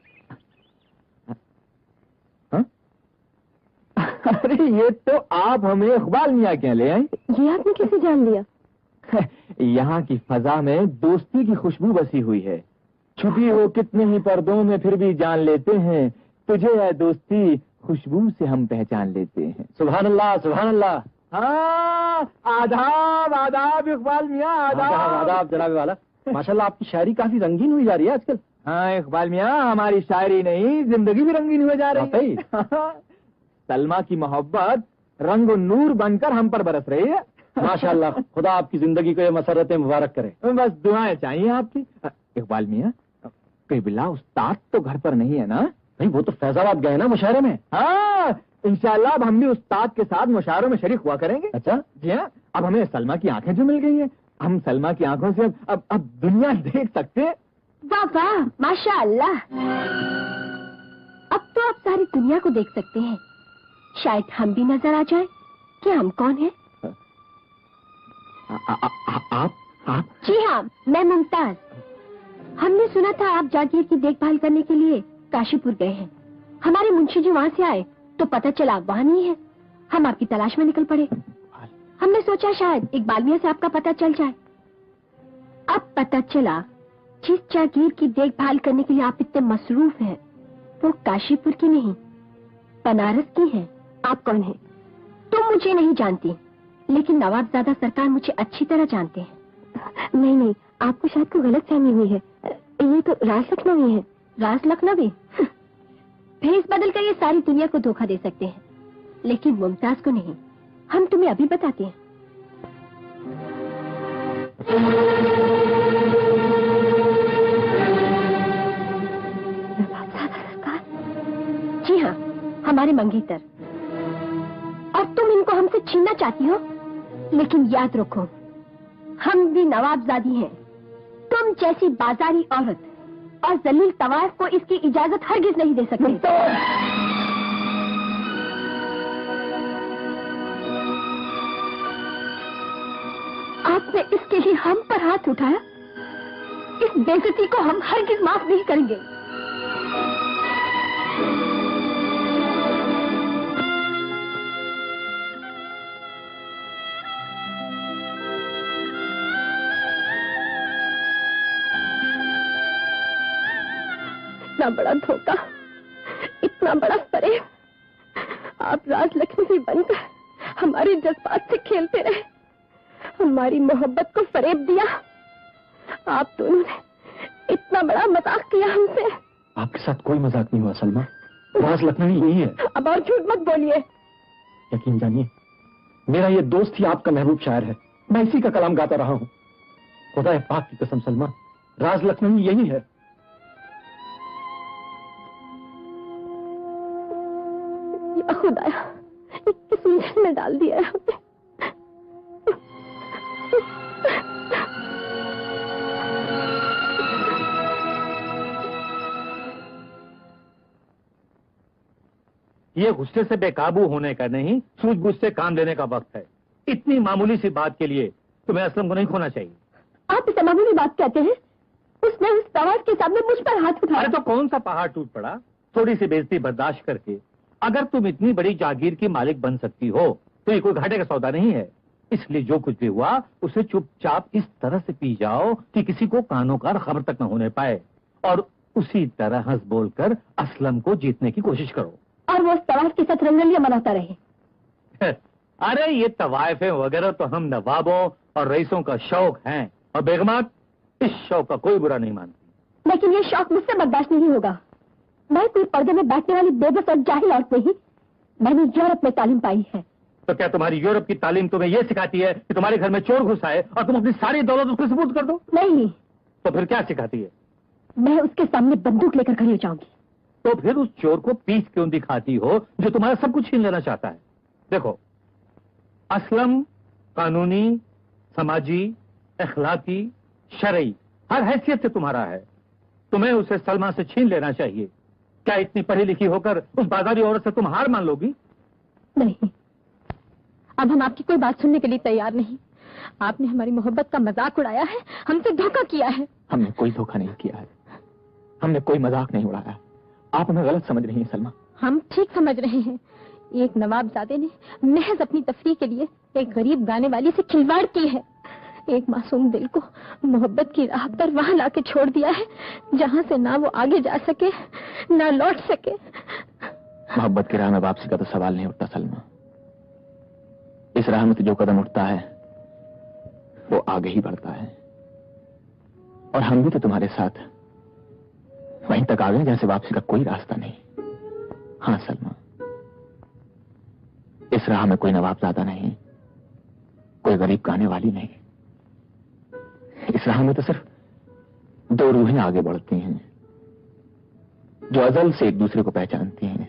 अरे ये तो आप हमें इकबाल मियाँ क्या ले आए? ये आपने कैसे जान लिया? यहाँ की फजा में दोस्ती की खुशबू बसी हुई है। छुपी हो कितने ही पर्दों में फिर भी जान लेते हैं, तुझे है दोस्ती खुशबू से हम पहचान लेते हैं। सुभान अल्लाह, सुभान अल्लाह। हाँ, आदाब आदाब इकबाल मियाँ, आदाब आदाब जनाब वाला। माशाल्लाह आपकी शायरी काफी रंगीन हुई जा रही है आजकल। हाँ इकबाल मियाँ, हमारी शायरी नहीं जिंदगी भी रंगीन हुई जा रही है। सलमा की मोहब्बत रंग नूर बनकर हम पर बरस रही है। माशाल्लाह, खुदा आपकी जिंदगी को ये मसरतें मुबारक करे। बस दुआएं चाहिए आपकी। इकबाल मियाँ, किबला उस्ताद तो घर पर नहीं है ना? नहीं, वो तो फैजाबाद गए ना मुशायरे में। हाँ, इंशाल्लाह अब हम भी उस्ताद के साथ मुशायरों में शरीक हुआ करेंगे। अच्छा जी हाँ, अब हमें सलमा की आंखें जो मिल गई हैं, हम सलमा की आंखों से अब दुनिया देख सकते हैं। वाह वाह, माशाअल्लाह। अब तो आप सारी दुनिया को देख सकते हैं। शायद हम भी नजर आ जाए कि हम कौन हैं। आप? जी हाँ, मैं मुमताज। हमने सुना था आप जागीर की देखभाल करने के लिए काशीपुर गए हैं। हमारे मुंशी जी वहाँ से आए तो पता चला आप वहाँ नहीं है। हम आपकी तलाश में निकल पड़े। हमने सोचा शायद इकबाल मियाँ से आपका पता चल जाए। अब पता चला जिस जागीर की देखभाल करने के लिए आप इतने मसरूफ हैं, वो काशीपुर की नहीं, बनारस की है। आप कौन हैं? तुम मुझे नहीं जानती, लेकिन नवाबजादा सरकार मुझे अच्छी तरह जानते हैं। नहीं नहीं, आपको शायद कोई गलतफहमी हुई है। ये तो राज लखनवी है। राज लखनवी? भेस बदल कर ये सारी दुनिया को धोखा दे सकते हैं, लेकिन मुमताज को नहीं। हम तुम्हें अभी बताते हैं। जी हाँ, हमारे मंगेतर। और तुम इनको हमसे छीनना चाहती हो, लेकिन याद रखो हम भी नवाबजादी हैं। तुम जैसी बाजारी औरत और जलील तवायफ को इसकी इजाजत हरगिज नहीं दे सकते। आपने इसके लिए हम पर हाथ उठाया। इस बेइज्जती को हम हरगिज माफ नहीं करेंगे। इतना बड़ा धोखा, इतना बड़ा फरेब। आप राज लक्ष्मी बनकर हमारे जज्बात से खेलते रहे, हमारी मोहब्बत को फरेब दिया। आप दोनों ने इतना बड़ा मजाक किया हमसे। आपके साथ कोई मजाक नहीं हुआ सलमा, राज लखनवी यही है। अब और झूठ मत बोलिए। यकीन जानिए, मेरा ये दोस्त ही आपका महबूब शायर है। मैं इसी का कलाम गाता रहा हूँ। खुदा पाक की कसम सलमा, राज लखनवी यही है। खुदाया, किस उलझन में डाल दिया है हमें। ये गुस्से से बेकाबू होने का नहीं, सूझबूझ से काम लेने का वक्त है। इतनी मामूली सी बात के लिए तुम्हें असलम को नहीं खोना चाहिए। आप इसे मामूली बात कहते हैं? उसने उस तवायफ के सामने मुझ पर हाथ उठाया। अरे तो कौन सा पहाड़ टूट पड़ा? थोड़ी सी बेइज्जती बर्दाश्त करके अगर तुम इतनी बड़ी जागीर की मालिक बन सकती हो तो ये कोई घाटे का सौदा नहीं है। इसलिए जो कुछ भी हुआ उसे चुपचाप इस तरह से पी जाओ कि किसी को कानों का खबर तक न होने पाए, और उसी तरह हंस बोलकर असलम को जीतने की कोशिश करो। और वो उस तवायफ के साथ रंगलियां मनाता रहे। अरे ये तवायफे वगैरह तो हम नवाबों और रईसों का शौक हैं। और बेगमात, इस शौक का कोई बुरा नहीं मानती। लेकिन ये शौक मुझसे बर्दाश्त नहीं होगा। मैं कोई पर्दे में बैठने वाली बेबस और जाहिल औरत नहीं, मैंने यूरोप में तालीम पाई है। तो क्या तुम्हारी यूरोप की तालीम तुम्हें यह सिखाती है कि तुम्हारे घर में चोर घुस आए और तुम अपनी सारी दौलत उसको सुपुर्द कर दो? नहीं। तो फिर क्या सिखाती है? मैं उसके सामने बंदूक लेकर खड़ी हो जाऊंगी। तो फिर उस चोर को पीस क्यों दिखाती हो जो तुम्हारा सब कुछ छीन लेना चाहता है? देखो, असलम कानूनी, समाजी, अखलाकी, शरई हर हैसियत से तुम्हारा है। तुम्हें उसे सलमा से छीन लेना चाहिए। क्या इतनी पढ़ी लिखी होकर उस बाजारी औरत से तुम हार मान लोगी? नहीं, अब हम आपकी कोई बात सुनने के लिए तैयार नहीं। आपने हमारी मोहब्बत का मजाक उड़ाया है, हमसे धोखा किया है। हमने कोई धोखा नहीं किया है, हमने कोई मजाक नहीं उड़ाया। आप हमें गलत समझ रही हैं सलमा। हम ठीक समझ रहे हैं। एक नवाबजादे ने महज अपनी तफरीह के लिए एक गरीब गाने वाली से खिलवाड़ की है। एक मासूम दिल को मोहब्बत की राह पर वहां लाके छोड़ दिया है जहां से ना वो आगे जा सके ना लौट सके। मोहब्बत की राह में वापसी का तो सवाल नहीं उठता सलमा। इस राह में तो जो कदम उठता है वो आगे ही बढ़ता है। और हम भी तो तुम्हारे साथ वहीं तक आ गए जहां से वापसी का कोई रास्ता नहीं। हाँ सलमा, इस राह में कोई नवाबजादा नहीं, कोई गरीब गाने वाली नहीं। इस राह में तो सिर्फ दो रूहें आगे बढ़ती हैं जो अजल से एक दूसरे को पहचानती हैं,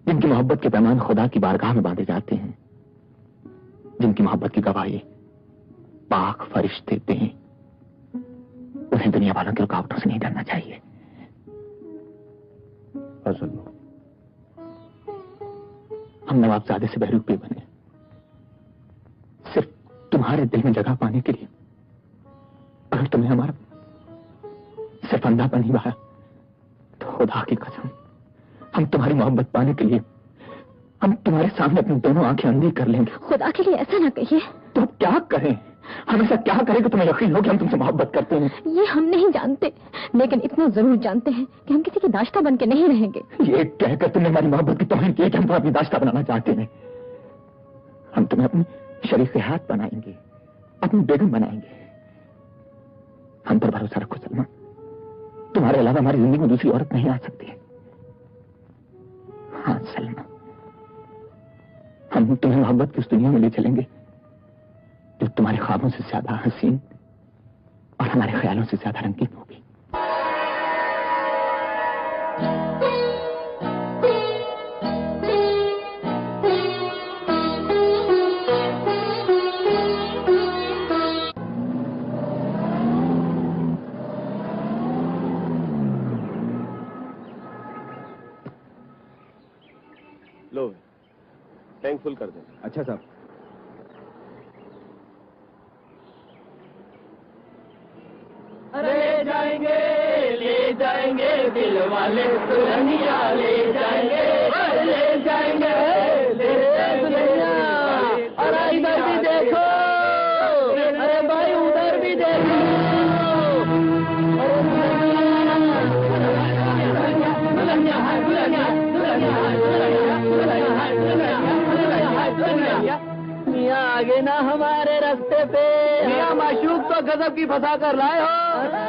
जिनकी मोहब्बत के पैमान खुदा की बारगाह में बांधे जाते हैं, जिनकी मोहब्बत की गवाही पाक फरिश्ते दें। उन्हें दुनिया वालों की रुकावटों से नहीं डरना चाहिए। हम नवाबजादे से बहरूपे बने सिर्फ तुम्हारे दिल में जगह पाने के लिए। अगर तुमने हमारा सिर्फ अंधापन ही बहाया तो खुदा की कसम हम तुम्हारी मोहब्बत पाने के लिए हम तुम्हारे सामने अपनी दोनों आंखें अंधी कर लेंगे। खुदा के लिए ऐसा ना कहिए। तो अब क्या करें? हम ऐसा क्या करें कि तुम्हें यकीन हो कि हम तुमसे मोहब्बत करते हैं? ये हम नहीं जानते, लेकिन इतना जरूर जानते हैं कि हम किसी की दाश्ता बन के नहीं रहेंगे। ये कहकर तुमने हमारी मोहब्बत की तौहीन की कि हम तुम्हें अपनी दाश्ता बनाना चाहते हैं। हम तुम्हें अपनी शरीफ हाथ बनाएंगे, अपनी बेगम बनाएंगे। हम पर भरोसा रखो सलमा, तुम्हारे अलावा हमारी जिंदगी में दूसरी औरत नहीं आ सकती। हाँ सलमा, हम तुम्हें मोहब्बत की उस दुनिया में ले चलेंगे जो तुम्हारे ख्वाबों से ज्यादा हसीन और हमारे ख्यालों से ज्यादा रंगीन होगी। लो, टैंक फुल कर दें। अच्छा साहब। ले जाएंगे दिल वाले दुल्हनिया ले जाएंगे दुल्हनिया। और इधर भी देखो, अरे भाई उधर भी देखो। मियाँ आगे ना हमारे रास्ते पे। मियाँ माशूक तो गजब की फंसा कर लाए हो।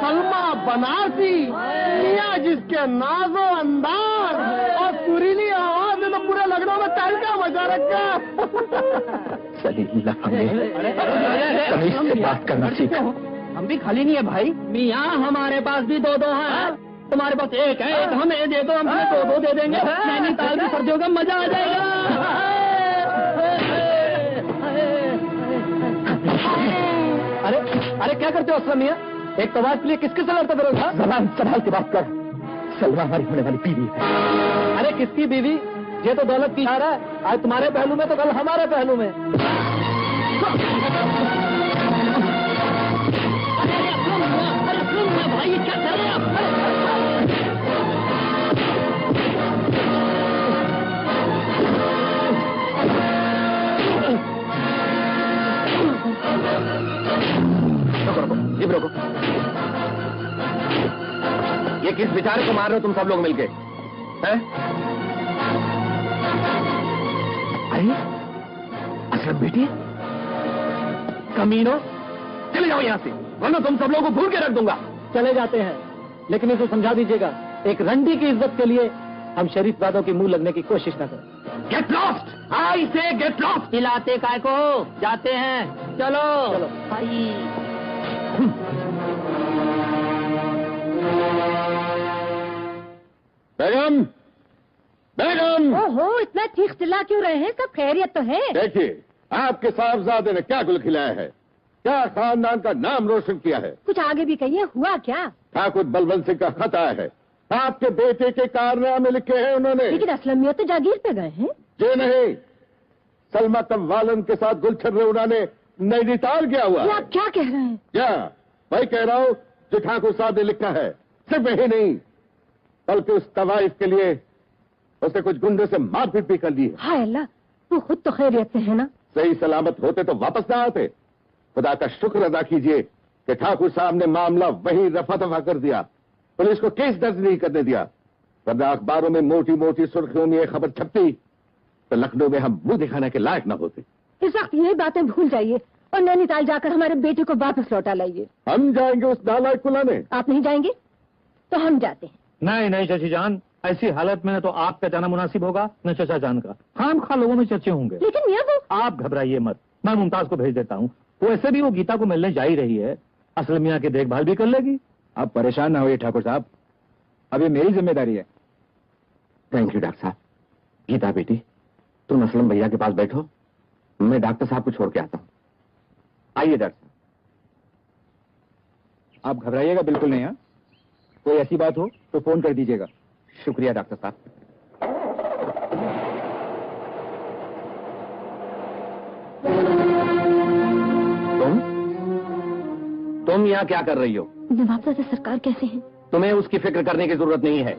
सलमा बनारसी, मियाँ जिसके नाजो अंदाज और सुरीली आवाज ने तो पूरे लखनऊ में तहलका मचा रखा। सलीला तमीज से बात करना सीखो। हम भी खाली नहीं है भाई। मियाँ हमारे पास भी दो हैं। तुम्हारे पास एक है, एक हमें दे दो, हम तुम्हें दो दे देंगे। नैनीताल की सर्दियों का मजा आ जाएगा। अरे क्या करते हो असलम मियाँ? एक तवाज के लिए किसके से लड़ते फिरोगे? जबान संभाल के बात कर। सलमा हमारी होने वाली बीवी है। अरे किसकी बीवी? ये तो दौलत की हार है। आज तुम्हारे पहलू में तो कल हमारे पहलू में। भाई क्या कर रहे हैं आप? रोको। ये किस बेचारे को मार रहे हो तुम सब लोग मिलके? हैं? अरे असलम बेटी, कमीनो, चले जाओ यहाँ से, वरना तुम सब लोगों को भूल के रख दूंगा। चले जाते हैं, लेकिन इसे समझा दीजिएगा, एक रंडी की इज्जत के लिए हम शरीफ वादों की मुंह लगने की कोशिश न करें। गेट लॉस्ट, आई से गेट लॉस्ट। चिल्लाते काय को, जाते हैं, चलो चलो। भाई। बेगम, बेगम। ओहो, इतना चीख चिल्ला क्यों रहे हैं? सब खैरियत तो है। देखिए, आपके साहबजादे ने क्या गुल खिलाया है, क्या खानदान का नाम रोशन किया है। कुछ आगे भी कहिए, हुआ क्या? ठाकुर बलवंत सिंह का खत आया है, आपके बेटे के कारनामे लिखे हैं उन्होंने। लेकिन असलम मियां तो जागीर पे गए हैं। जी नहीं, सलमा कव्वालन के साथ गुलशन रेवड़ा ने नैनीताल गया हुआ ये है। आप क्या कह रहे हैं? क्या वही कह रहा हूँ जो ठाकुर साहब ने लिखा है। सिर्फ यही नहीं, बल्कि उस तवाइफ के लिए उसने कुछ गुंडे से मारपीट भी कर ली है। हाय अल्लाह, वो खुद तो खैरियत से है ना? सही सलामत होते तो वापस ना आते। खुदा का शुक्र अदा कीजिए कि ठाकुर साहब ने मामला वहीं रफा दफा कर दिया, पुलिस को केस दर्ज नहीं करने दिया, वरना अखबारों में मोटी मोटी सुर्खियों में ये खबर छपती तो लखनऊ में हम मुंह दिखाने के लायक न होते। इस वक्त ये बातें भूल जाइए और नैनीताल जाकर हमारे बेटे को वापस लौटा लाइए। हम जाएंगे उस नालायक को लाने। आप नहीं जाएंगे तो हम जाते हैं। नहीं नहीं चाची जान, ऐसी हालत में न तो आपका जाना मुनासिब होगा न चचा जान का। खाम खा लोगों में चर्चे होंगे। लेकिन मियां वो आप घबराइए मत, मैं मुमताज को भेज देता हूँ। वैसे भी वो गीता को मिलने जा ही रही है, असलम मियां की देखभाल भी कर लेगी। आप परेशान ना होइए ठाकुर साहब, अब ये मेरी जिम्मेदारी है। थैंक यू डॉक्टर साहब। गीता बेटी, तुम असलम भैया के पास बैठो, मैं डॉक्टर साहब को छोड़ के आता हूँ। आइए डॉक्टर साहब। आप घबराइएगा बिल्कुल नहीं। हाँ, कोई ऐसी बात हो तो फोन कर दीजिएगा। शुक्रिया डॉक्टर साहब। तुम यहाँ क्या कर रही हो? नवाबजादा सरकार कैसे हैं? तुम्हें उसकी फिक्र करने की जरूरत नहीं है।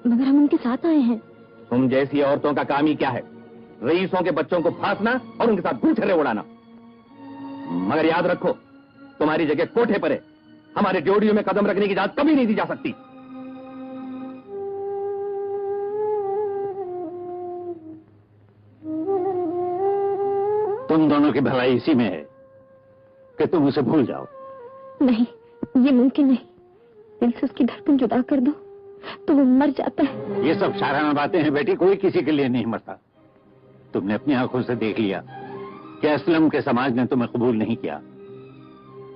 मगर हम उनके साथ आए हैं। तुम जैसी औरतों का काम ही क्या है? रईसों के बच्चों को फांसना और उनके साथ गुलछर्रे उड़ाना। मगर याद रखो, तुम्हारी जगह कोठे पर है। हमारे ड्योढ़ियों में कदम रखने की इजाजत कभी नहीं दी जा सकती। तुम दोनों की भलाई इसी में है कि तुम उसे भूल जाओ। नहीं, ये मुमकिन नहीं। दिल से उसकी धड़कन जुदा कर दो तो वो मर जाता है। ये सब शाराना बातें हैं बेटी, कोई किसी के लिए नहीं मरता। तुमने अपनी आंखों से देख लिया कि असलम के समाज ने तुम्हें कबूल नहीं किया।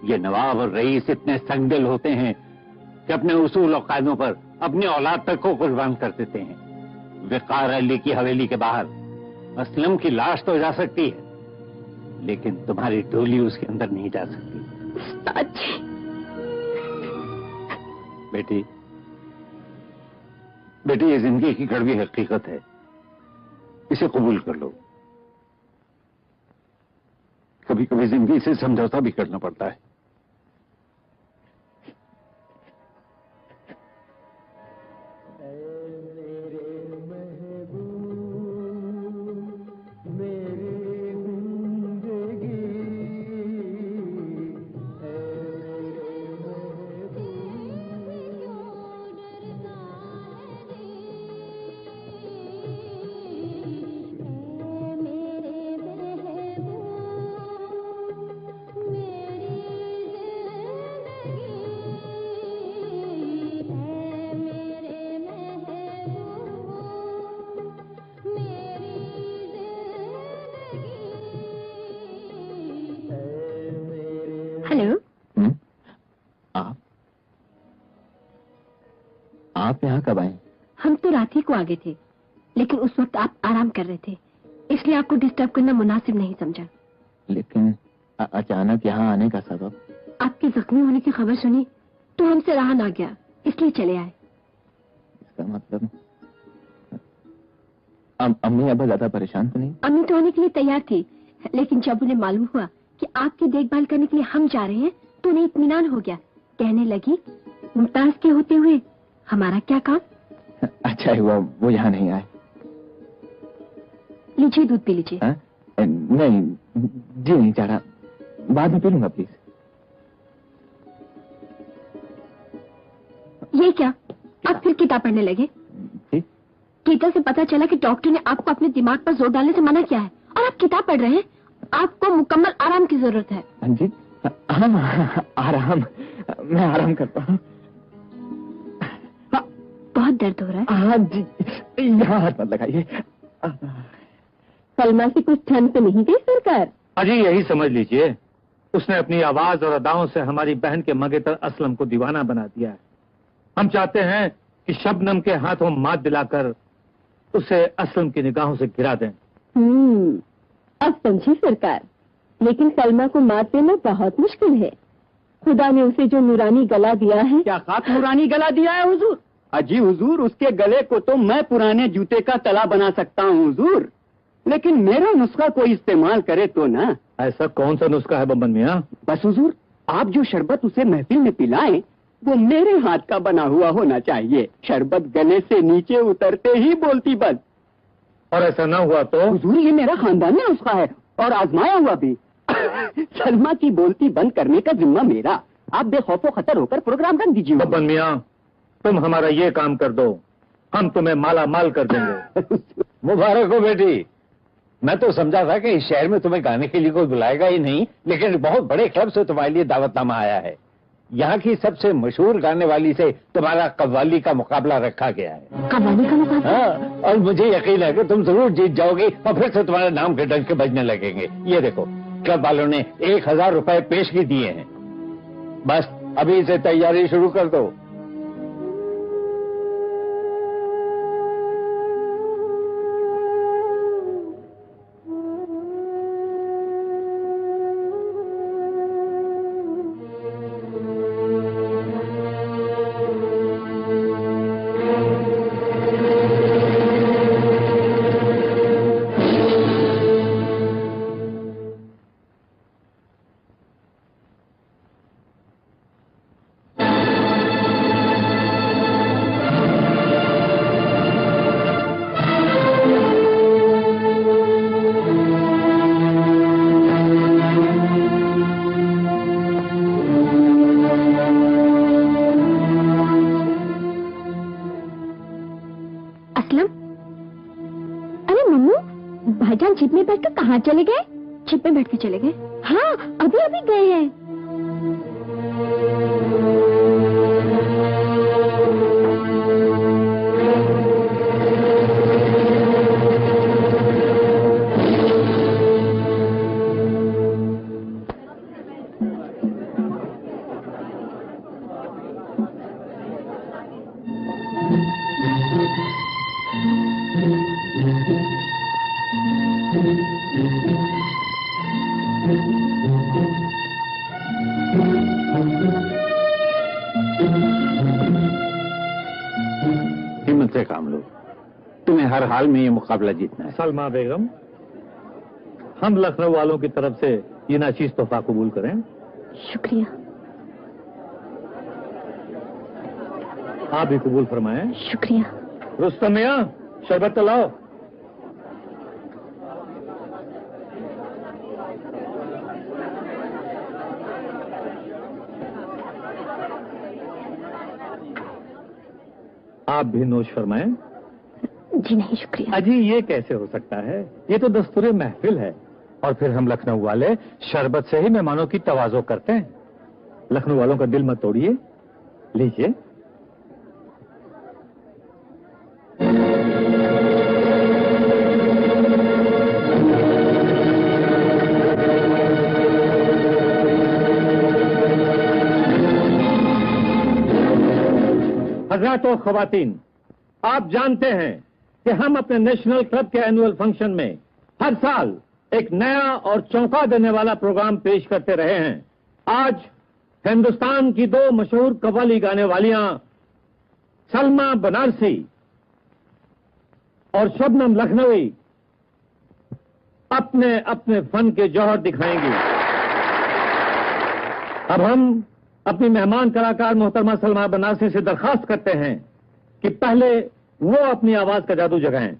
ये नवाब और रईस इतने संगदिल होते हैं कि अपने उसूल और कायदों पर अपनी औलाद तक को कुर्बान कर देते हैं। विकार अली की हवेली के बाहर असलम की लाश तो जा सकती है, लेकिन तुम्हारी डोली उसके अंदर नहीं जा सकती। उस्ताद जी। बेटी, बेटी, ये जिंदगी की कड़वी हकीकत है, इसे कबूल कर लो। कभी कभी जिंदगी से समझौता भी करना पड़ता है। हेलो। आप यहाँ कब आए? हम तो रात ही को आ गए थे, लेकिन उस वक्त आप आराम कर रहे थे, इसलिए आपको डिस्टर्ब करना मुनासिब नहीं समझा। लेकिन अचानक यहाँ आने का सबब? आपके जख्मी होने की खबर सुनी तो हमसे रहा ना गया, इसलिए चले आए। इसका मतलब अम्मी अब ज्यादा परेशान तो नहीं? अम्मी तो आने के लिए तैयार थी, लेकिन जब उन्हें मालूम हुआ कि आपकी देखभाल करने के लिए हम जा रहे हैं तो उन्हें इत्मीनान हो गया। कहने लगी, मुमताज के होते हुए हमारा क्या काम। अच्छा हुआ वो यहाँ नहीं आए। लीजिए, दूध पी लीजिए। नहीं जी नहीं चाह रहा, बाद में पी लूंगा प्लीज। ये क्या, आप फिर किताब पढ़ने लगे? गीता से पता चला कि डॉक्टर ने आपको अपने दिमाग पर जोर डालने से मना किया है और आप किताब पढ़ रहे हैं। आपको मुकम्मल आराम की जरूरत है। हाँ जी, हाँ, आराम, मैं आराम करता हूँ। बहुत दर्द हो रहा है? हाँ जी, यहाँ हाथ मत लगाइए। सलमा से कुछ ठंड तो नहीं गई सरकार? अजी यही समझ लीजिए, उसने अपनी आवाज और अदाओं से हमारी बहन के मंगेतर असलम को दीवाना बना दिया है। हम चाहते हैं कि शबनम के हाथों मात दिलाकर उसे असलम की निगाहों से गिरा दें। अब समझी सरकार, लेकिन सलमा को मात देना बहुत मुश्किल है। खुदा ने उसे जो नूरानी गला दिया है। क्या खाक नूरानी गला दिया है हुजूर? अजी हुजूर, उसके गले को तो मैं पुराने जूते का तला बना सकता हूँ हुजूर, लेकिन मेरा नुस्खा कोई इस्तेमाल करे तो ना। ऐसा कौन सा नुस्खा है बब्बन मियाँ? बस हुजूर, आप जो शरबत उसे महफिल में पिलाएं वो मेरे हाथ का बना हुआ होना चाहिए। शरबत गले से नीचे उतरते ही बोलती बंद। और ऐसा ना हुआ तो? हुजूर, ये मेरा खानदानी नुस्खा है और आजमाया हुआ भी। सलमा की बोलती बंद करने का जिम्मा मेरा। आप बेखौफो खतर होकर प्रोग्राम रख दीजिए। बब्बन मियाँ, तुम हमारा ये काम कर दो, हम तुम्हें माला माल कर देंगे। मुबारक हो बेटी। मैं तो समझा था कि इस शहर में तुम्हें गाने के लिए कोई बुलाएगा ही नहीं, लेकिन बहुत बड़े क्लब से तुम्हारे लिए दावतनामा आया है। यहाँ की सबसे मशहूर गाने वाली से तुम्हारा कव्वाली का मुकाबला रखा गया है। कव्वाली का मुकाबला? हाँ, और मुझे यकीन है कि तुम जरूर जीत जाओगे और फिर से तुम्हारे नाम के डंके बजने लगेंगे। ये देखो, क्लब वालों ने 1000 रुपए पेशगी दिए हैं। बस अभी से तैयारी शुरू कर दो। भाईजान जीप में बैठकर कहाँ चले गए? जीप में बैठ के चले गए? हाँ, अभी अभी गए हैं। हिम्मत से काम लो, तुम्हें हर हाल में ये मुकाबला जीतना है। सलमा बेगम, हम लखनऊ वालों की तरफ से ये नाचीज तोहफा कबूल करें। शुक्रिया। आप भी कबूल फरमाएं। शुक्रिया। रुस्तम मियां, शरबत तो लाओ। आप भी नोश फरमाएं। जी नहीं शुक्रिया। अजी ये कैसे हो सकता है? ये तो दस्तूरे महफिल है, और फिर हम लखनऊ वाले शरबत से ही मेहमानों की तवाज़ो करते हैं। लखनऊ वालों का दिल मत तोड़िए, लीजिए। हज़रात और ख़वातीन, आप जानते हैं कि हम अपने नेशनल क्लब के एनुअल फंक्शन में हर साल एक नया और चौंका देने वाला प्रोग्राम पेश करते रहे हैं। आज हिंदुस्तान की दो मशहूर कव्वाली गाने वालियां सलमा बनारसी और शबनम लखनवी अपने अपने फन के जौहर दिखाएंगी। अब हम अपनी मेहमान कलाकार मोहतरमा सलमा बनारसी से दरखास्त करते हैं कि पहले वो अपनी आवाज का जादू जगाएं।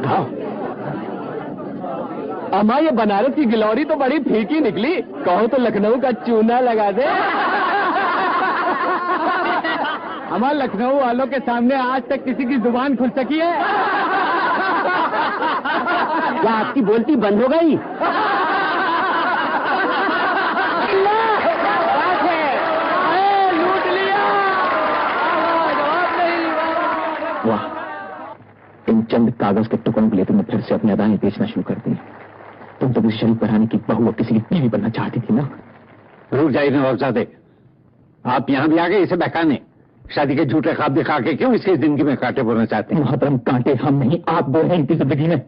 खाओ। अम्मा ये बनारस की गिलौरी तो बड़ी फीकी निकली, कहो तो लखनऊ का चूना लगा दे। हमारे लखनऊ वालों के सामने आज तक किसी की जुबान खुल सकी है? क्या आपकी बोलती बंद हो गई? लूट लिया। वाह, इन चंद कागज के टुकड़ों के लिए तुमने फिर से अपनी अदाएं बेचना शुरू कर दी। तुम तो किसी शरीफ पढ़ाने की बहू और किसी की बीवी बनना चाहती थी ना? रुक जाइए नवाबजादे, आप यहाँ भी आ गए इसे बहकाने। शादी के झूठे ख्वाब दिखा के क्यों इसकी जिंदगी में कांटे बोलना चाहते हैं? मोहतरम, कांटे हम नहीं, आप बोल रहे हैं इनकी जिंदगी में।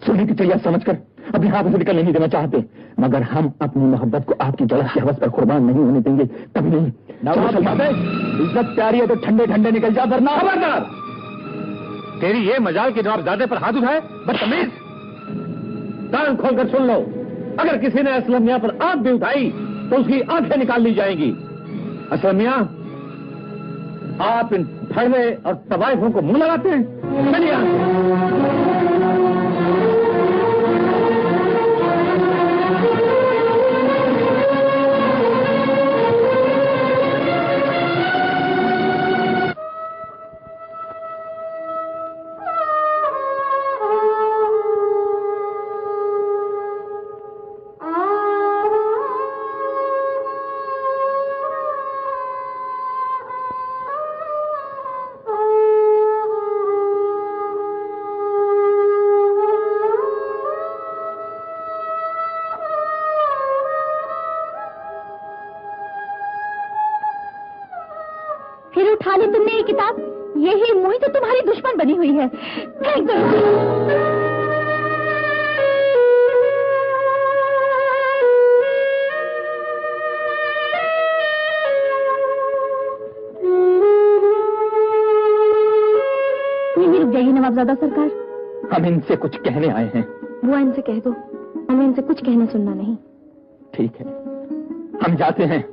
सोने की चिड़िया समझकर अपने हाथ से निकलने नहीं देना चाहते, मगर हम अपनी मोहब्बत को आपकी जलस की हवस पर कुर्बान नहीं होने देंगे, कभी नहीं। इज्जत प्यारी है तो ठंडे ठंडे निकल जा, वरना खबरदार। तेरी ये मजाल के नवाबजादे पर हाथ उठाए, बदतमीज। कान खोलकर सुन लो, अगर किसी ने असलम मियां पर आंख भी उठाई तो उसकी आंखें निकाल ली जाएंगी। असलम मियां, आप इन फड़वे और तवाइफों को मुंह लगाते हैं? चलिए यहाँ से। उठा ली तुमने ये किताब? यही मुई तो तुम्हारी दुश्मन बनी हुई है। फेंक दो इसे। ये भी रुक जाइए नवाबजादा सरकार। हम इनसे कुछ कहने आए हैं। वो इनसे कह दो, हमें इनसे कुछ कहना सुनना नहीं। ठीक है, हम जाते हैं,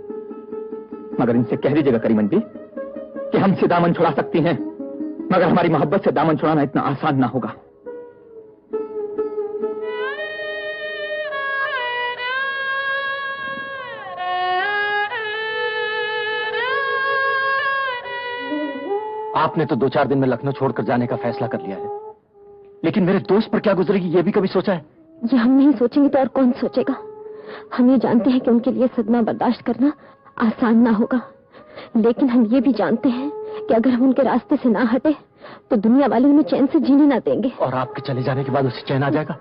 मगर इनसे कह दीजिएगा करीमन जी कि हमसे दामन छुड़ा सकती हैं, मगर हमारी मोहब्बत से दामन छुड़ाना इतना आसान ना होगा। आपने तो 2-4 दिन में लखनऊ छोड़कर जाने का फैसला कर लिया है, लेकिन मेरे दोस्त पर क्या गुजरेगी ये भी कभी सोचा है? ये हम नहीं सोचेंगे तो और कौन सोचेगा? हम ये जानते हैं कि उनके लिए सदमा बर्दाश्त करना आसान ना होगा, लेकिन हम ये भी जानते हैं कि अगर हम उनके रास्ते से ना हटे तो दुनिया वाले उन्हें चैन से जीने ना देंगे। और आपके चले जाने के बाद उसे चैन आ जाएगा,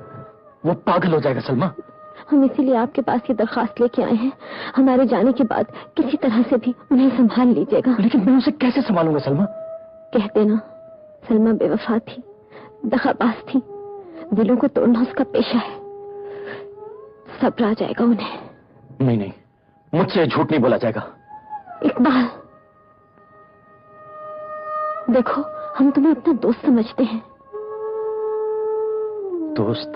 वो पागल हो जाएगा। सलमा, हम इसीलिए आपके पास ये दरखास्त लेके आए हैं, हमारे जाने के बाद किसी तरह से भी उन्हें संभाल लीजिएगा। लेकिन मैं उसे कैसे संभालूंगा सलमा? कहते ना, सलमा बेवफा थी, दगाबाज थी, दिलों को तोड़ना उसका पेशा है। सब्र आ जाएगा उन्हें। नहीं, मुझसे झूठ नहीं बोला जाएगा। इकबाल, देखो, हम तुम्हें अपना दोस्त समझते हैं। दोस्त?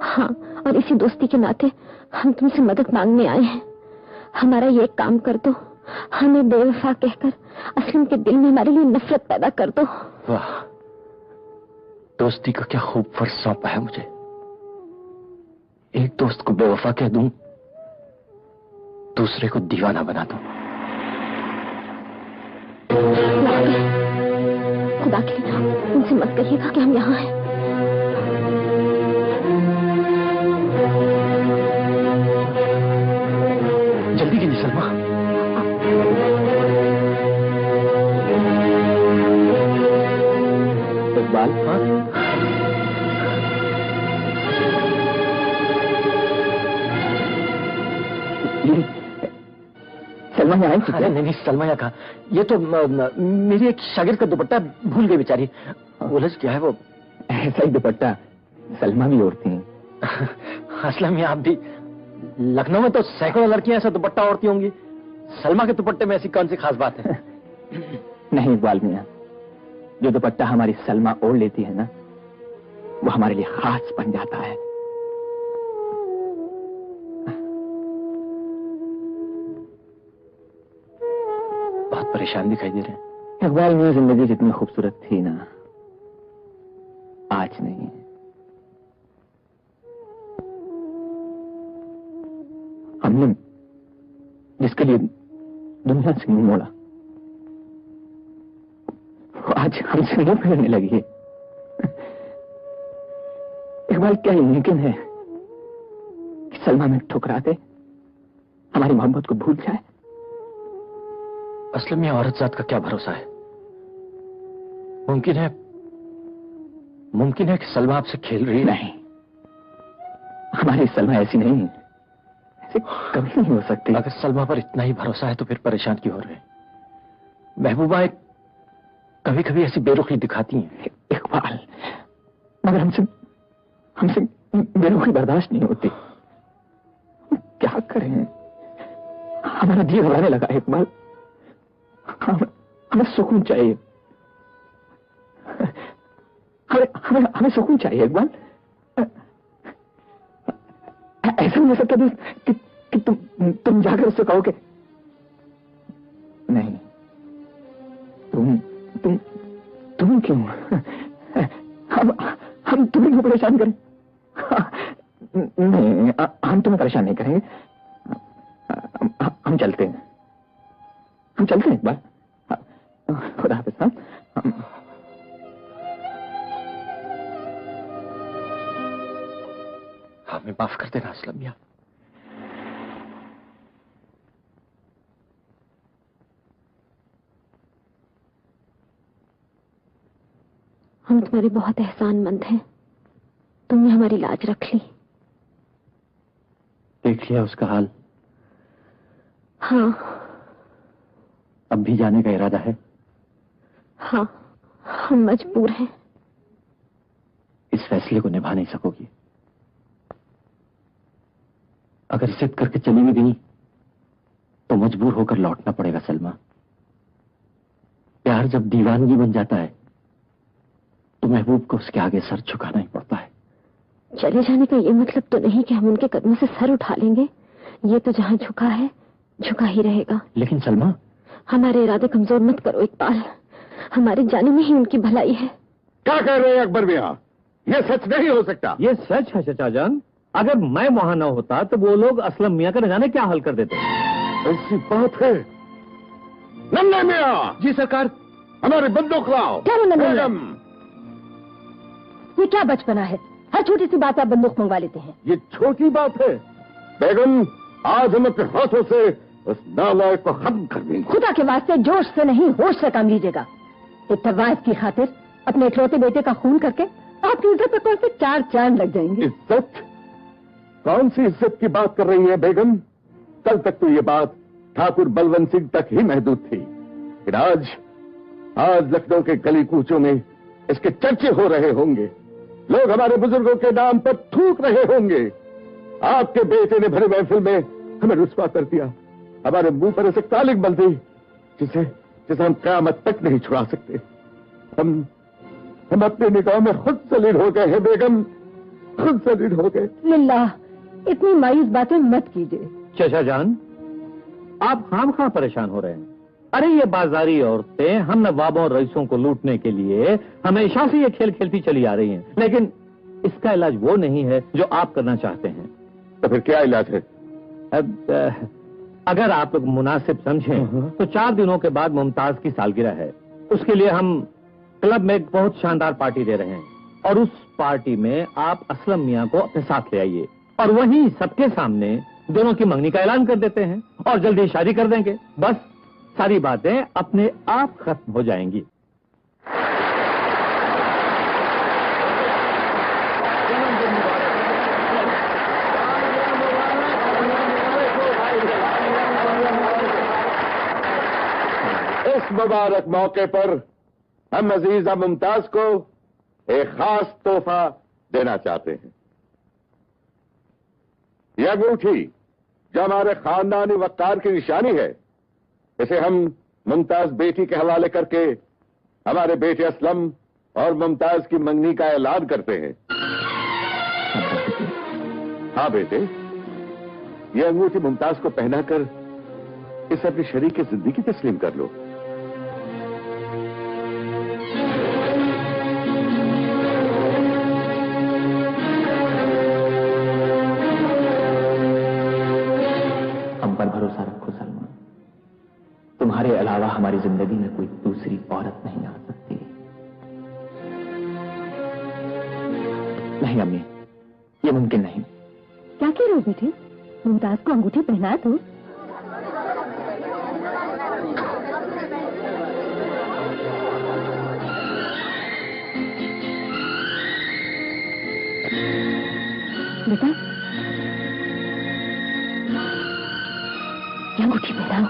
हाँ, और इसी दोस्ती के नाते हम तुमसे मदद मांगने आए हैं। हमारा ये काम कर दो, हमें बेवफा कहकर असलम के दिल में हमारे लिए नफरत पैदा कर दो। वाह, दोस्ती का क्या खूब फर्ज सौंपा है मुझे। एक दोस्त को बेवफा कह दूं, दूसरे को दीवाना बना दूं। खुदा के लिए उनसे मत कहिएगा कि हम यहाँ हैं। जल्दी कीजिए सलमा। इकबाल, सलमा यहाँ आई थी? अरे नहीं, सलमा यहाँ कहा। ये तो मेरी एक शागिर्द का दुपट्टा भूल गई बेचारी। उलझ क्या है वो? ऐसा ही दुपट्टा सलमा भी ओढ़ती हैं। असलम में आप भी लखनऊ में तो सैकड़ों लड़कियां ऐसा दुपट्टा ओढ़ती होंगी, सलमा के दुपट्टे में ऐसी कौन सी खास बात है? नहीं इकबाल मियां, जो दुपट्टा हमारी सलमा ओढ़ लेती है ना, वो हमारे लिए खास बन जाता है। बहुत परेशान दिखाई दे रहे हैं। इकबाल मियां, जिंदगी जितनी खूबसूरत थी ना, आज नहीं। जिसके लिए दुनिया से मुंह मोड़ा, वो आज हमसे मुंह फेरने लगी है। इकबाल, क्या ये मुमकिन है कि सलमा में ठुकरा दे, हमारी मोहब्बत को भूल जाए? असलम, ये औरत जात का क्या भरोसा है? मुमकिन है कि सलमा आपसे खेल रही है। नहीं, हमारी सलमा ऐसी नहीं है, ऐसे कभी नहीं हो सकती। अगर सलमा पर इतना ही भरोसा है तो फिर परेशान क्यों हो रहे हैं? महबूबा कभी कभी ऐसी बेरुखी दिखाती हैं। इकबाल, मगर हमसे बेरुखी बर्दाश्त नहीं होती। क्या करें? हमारा जी घबराने लगा है इकबाल। हमें सुकून चाहिए, हमें सुकून चाहिए इकबाल। ऐसा नहीं हो सकता कि तुम जाकर उससे कहो कि नहीं, तुम क्यों? हम तुम्हें क्यों परेशान करें? नहीं, हम तुम्हें परेशान नहीं करेंगे। हम चलते हैं इकबाल। खुदा हाफिज़। हमें माफ कर देना असलम मियां। हम तुम्हारे बहुत एहसानमंद हैं, तुमने हमारी लाज रख ली। देख लिया उसका हाल? हाँ। अब भी जाने का इरादा है? हाँ, हम मजबूर हैं। इस फैसले को निभा नहीं सकोगी। अगर जिद करके चली भी गई तो मजबूर होकर लौटना पड़ेगा सलमा। प्यार जब दीवानगी बन जाता है तो महबूब को उसके आगे सर झुकाना ही पड़ता है। चले जाने का ये मतलब तो नहीं कि हम उनके कदमों से सर उठा लेंगे। ये तो जहां झुका है झुका ही रहेगा। लेकिन सलमा, हमारे इरादे कमजोर मत करो इकबाल, हमारे जाने में ही उनकी भलाई है। क्या कह रहे हैं अकबर मियां? ये सच नहीं हो सकता। ये सच है चचा जान। अगर मैं वहां न होता तो वो लोग असलम मियां का न जाने क्या हल कर देते। ऐसी बात है? नन्हे मियां। जी सरकार। हमारे बंदूक लाओ। क्या नन्हे मियां? बेगम, ये क्या बचपना है? हर छोटी सी बात आप बंदूक मंगवा लेते हैं। ये छोटी बात है बेगम। आज हम अपने हाथों से उस नालायक को खत्म कर देंगे। खुदा के वास्ते जोश से नहीं होश से काम लीजिएगा। एक तवायफ की खातिर अपने इकलौते बेटे का खून करके आपकी इज्जत पर कौन से 4 चांद लग जाएंगे? इज्जत? कौन सी इज्जत की बात कर रही है बेगम? कल तक तो ये बात ठाकुर बलवंत सिंह तक ही महदूद थी, लेकिन आज लखनऊ के गली कूचों में इसके चर्चे हो रहे होंगे। लोग हमारे बुजुर्गों के नाम पर थूक रहे होंगे। आपके बेटे ने भरे महफिल में हमें रुस्वा कर दिया, हमारे मुंह पर ऐसे कालिक बल दी जिसे हम क़यामत तक नहीं छुड़ा सकते। हम अपनी निगाह में खुद जलील हो गए हैं बेगम, खुद जलील हो गए। लिल्लाह, इतनी मायूस बातें मत कीजिए। चचा जान, आप खामखा परेशान हो रहे हैं। अरे ये बाजारी औरतें हम नवाबों और रईसों को लूटने के लिए हमेशा से ये खेल खेलती चली आ रही हैं, लेकिन इसका इलाज वो नहीं है जो आप करना चाहते हैं। तो फिर क्या इलाज है? अगर आप लोग मुनासिब समझें तो 4 दिनों के बाद मुमताज की सालगिरह है। उसके लिए हम क्लब में एक बहुत शानदार पार्टी दे रहे हैं और उस पार्टी में आप असलम मियां को अपने साथ ले आइए और वहीं सबके सामने दोनों की मंगनी का ऐलान कर देते हैं और जल्दी शादी कर देंगे। बस सारी बातें अपने आप खत्म हो जाएंगी। इस मुबारक मौके पर हम अजीजा मुमताज को एक खास तोहफा देना चाहते हैं। यह अंगूठी जो हमारे खानदानी वक़ार की निशानी है, इसे हम मुमताज बेटी के हवाले करके हमारे बेटे असलम और मुमताज की मंगनी का ऐलान करते हैं। हाँ बेटे, यह अंगूठी मुमताज को पहनाकर इसे अपनी शरीक की जिंदगी तस्लीम कर लो। हम पर भरोसा रखो सलमा। जिंदगी में कोई दूसरी औरत नहीं आ सकती। नहीं अम्मी, ये मुमकिन नहीं। क्या कह रहे हो बेटे? मुमताज को अंगूठी पहना दो। बेटा, ये अंगूठी पहनाओ।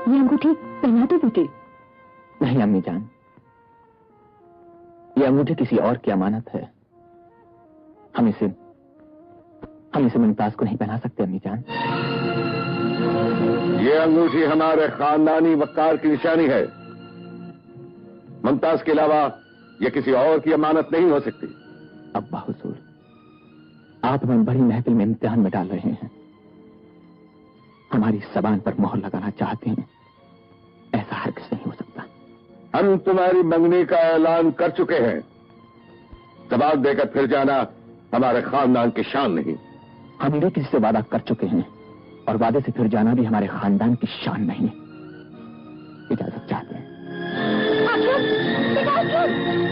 ये अंगूठी पहना दो बेटे। नहीं अम्मी जान, ये अंगूठी किसी और की अमानत है। हम इसे मुमताज को नहीं पहना सकते अम्मी जान। ये अंगूठी हमारे खानदानी वकार की निशानी है। मुमताज के अलावा यह किसी और की अमानत नहीं हो सकती। अब्बा हुजूर, आप हमें बड़ी महफिल में इम्तिहान में डाल रहे हैं। हमारी जबान पर मोहर लगाना चाहते हैं। ऐसा हरगिज़ नहीं हो सकता। हम तुम्हारी मंगनी का ऐलान कर चुके हैं। जवाब देकर फिर जाना हमारे खानदान की शान नहीं। हम भी किसी से वादा कर चुके हैं और वादे से फिर जाना भी हमारे खानदान की शान नहीं। इजाजत चाहते हैं।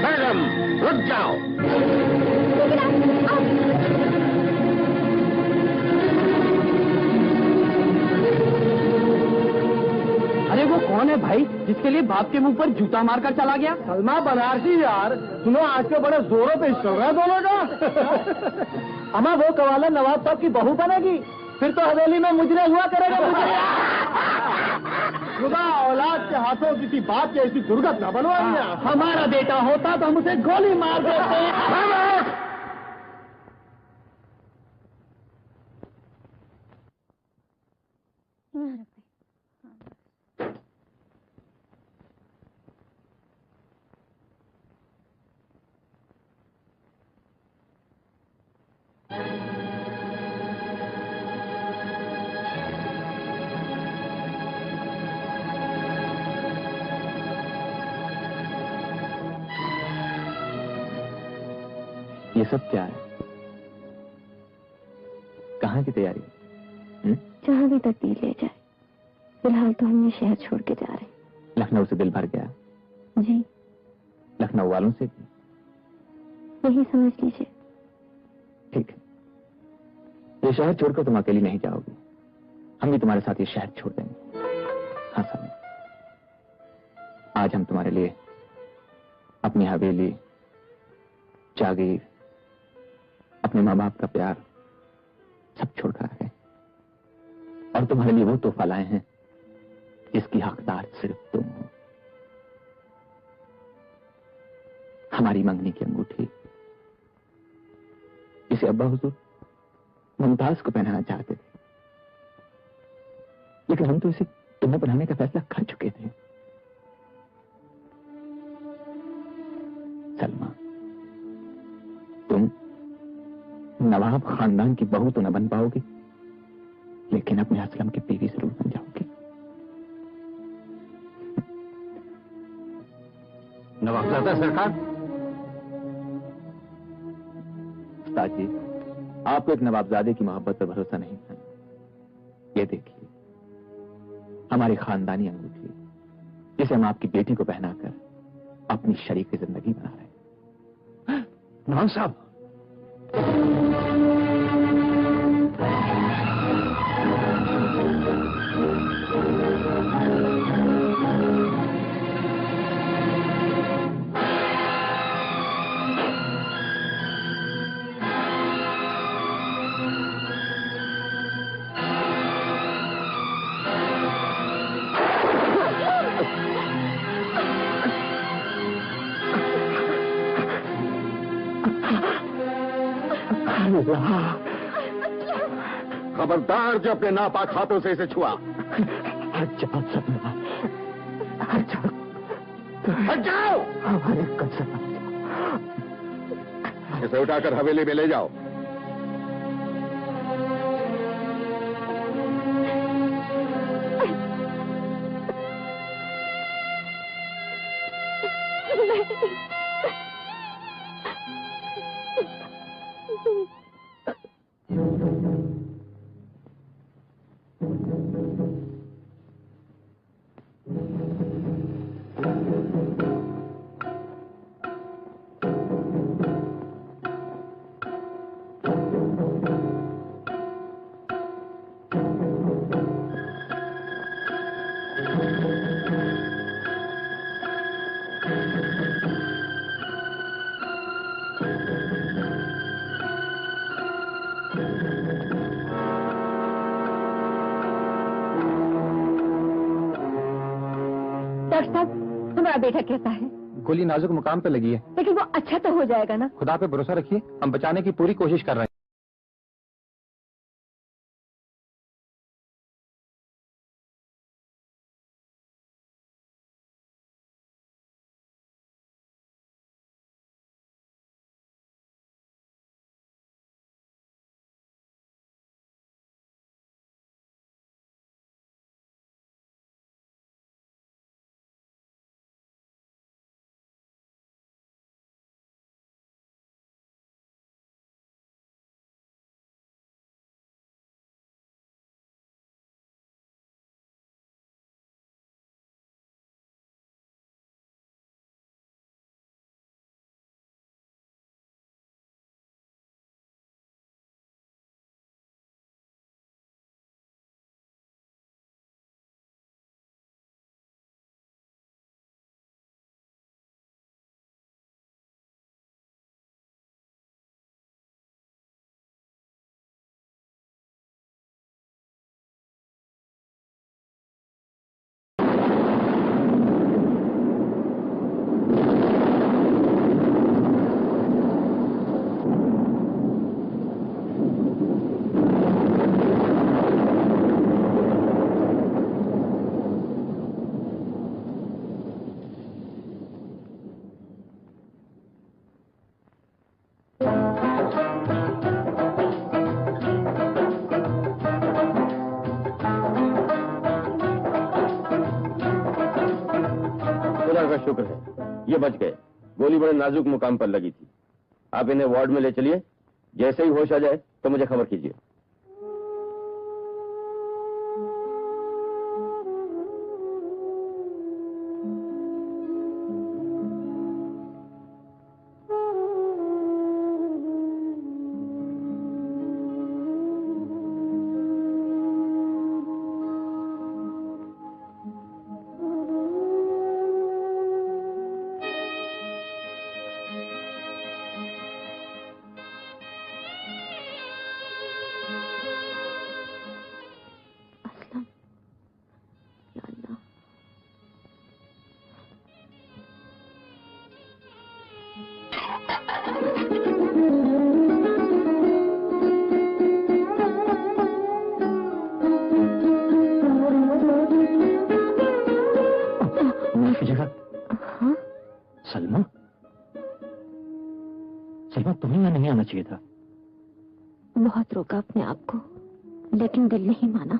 मैडम रुक जाओ। अरे वो कौन है भाई जिसके लिए बाप के मुंह पर जूता मारकर चला गया? सलमा बनारसी यार, सुनो आज के बड़े जोरों पे चल रहा है दोनों का। अम्मा वो कवाला नवाब साहब की बहू बनेगी, फिर तो हवेली में मुजरे हुआ करेगा। खुदा औलाद के हाथों किसी बात की ऐसी दुर्घटना बनवाई। हमारा बेटा होता तो हम उसे गोली मार देते। ये सब क्या है? कहाँ की तैयारी? जहाँ भी तकदीर ले जाए। फिलहाल तो हम ये शहर छोड़ के जा रहे हैं। लखनऊ से दिल भर गया? जी। लखनऊ वालों से भी? यही समझ लीजिए। ठीक है, ये शहर छोड़कर तुम अकेली नहीं जाओगी। हम भी तुम्हारे साथ ये शहर छोड़ देंगे। हाँ सर, आज हम तुम्हारे लिए अपनी हवेली, जागीर, अपने माँ बाप का प्यार सब छोड़कर आ गए और तुम्हारे लिए वो तोहफा लाए हैं जिसकी हकदार सिर्फ तुम हो। हमारी मंगनी की अंगूठी, इसे अब्बा हुजूर मुमताज को पहनाना चाहते थे, लेकिन हम तो इसे तुम्हें पहनाने का फैसला कर चुके थे। सलमा, तुम नवाब खानदान की बहू तो न बन पाओगी, लेकिन अपने असलम की बीवी जरूर बन जाओगी। नवाबजादा सरकार। उस्ताद जी, आपको एक नवाबजादे की मोहब्बत पर भरोसा नहीं था। ये देखिए, हमारी खानदानी अंगूठी, जिसे हम आपकी बेटी को पहनाकर अपनी शरीक जिंदगी बना रहे हैं। नवाब साहब, खबरदार जो अपने नापाक हाथों से इसे छुआ। हट जाओ। हमारे कसम। इसे उठाकर हवेली में ले जाओ। डॉक्टर साहब, हमारा बेटा कैसा है? गोली नाजुक मुकाम पे लगी है, लेकिन वो अच्छा तो हो जाएगा ना? खुदा पे भरोसा रखिए, हम बचाने की पूरी कोशिश कर रहे हैं। का शुक्र है, ये बच गए। गोली बड़े नाजुक मुकाम पर लगी थी। आप इन्हें वार्ड में ले चलिए, जैसे ही होश आ जाए तो मुझे खबर कीजिए। चाहिए था। बहुत रोका अपने आप को, लेकिन दिल नहीं माना।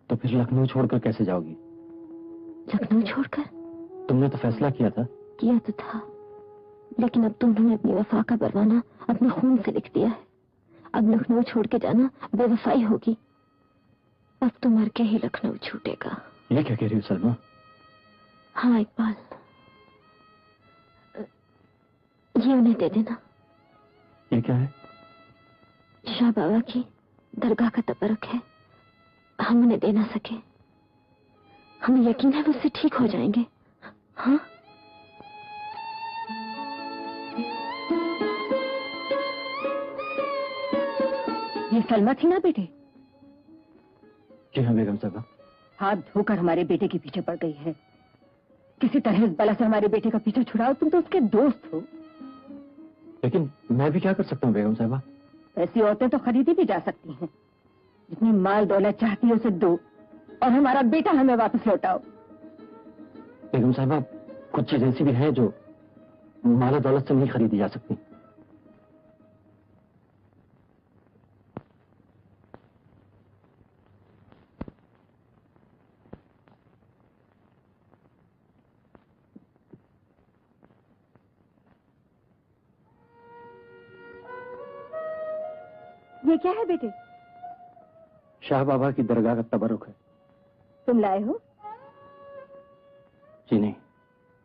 तो फिर लखनऊ छोड़कर कैसे जाओगी? लखनऊ छोड़कर? तुमने तो फैसला किया था। किया तो था, लेकिन अब तुमने अपनी वफा का परवाना अपने खून से लिख दिया है। अब लखनऊ छोड़ के जाना बेवफाई होगी। अब तो मर के ही लखनऊ छूटेगा। ये क्या कह रही हो सलमा? हाँ इकबाल, ये उन्हें दे देना। ये क्या है? शाह बाबा की दरगाह का तबरक है। हम उन्हें दे ना सके, हमें यकीन है वो उससे ठीक हो जाएंगे। हाँ ये सलमा थी ना बेटे? जी हाँ बेगम साहबा। हाथ धोकर हमारे बेटे के पीछे पड़ गई है। किसी तरह इस बला से हमारे बेटे का पीछा छुड़ाओ। तुम तो उसके दोस्त हो। लेकिन मैं भी क्या कर सकता हूँ बेगम साहबा? ऐसी औरतें तो खरीदी भी जा सकती हैं। जितनी माल दौलत चाहती है उसे दो और हमारा बेटा हमें वापस लौटाओ। बेगम साहबा, कुछ चीजें ऐसी भी हैं जो माल दौलत से नहीं खरीदी जा सकती। ये क्या है बेटे? शाह बाबा की दरगाह का तबरुक है। तुम लाए हो? जी नहीं,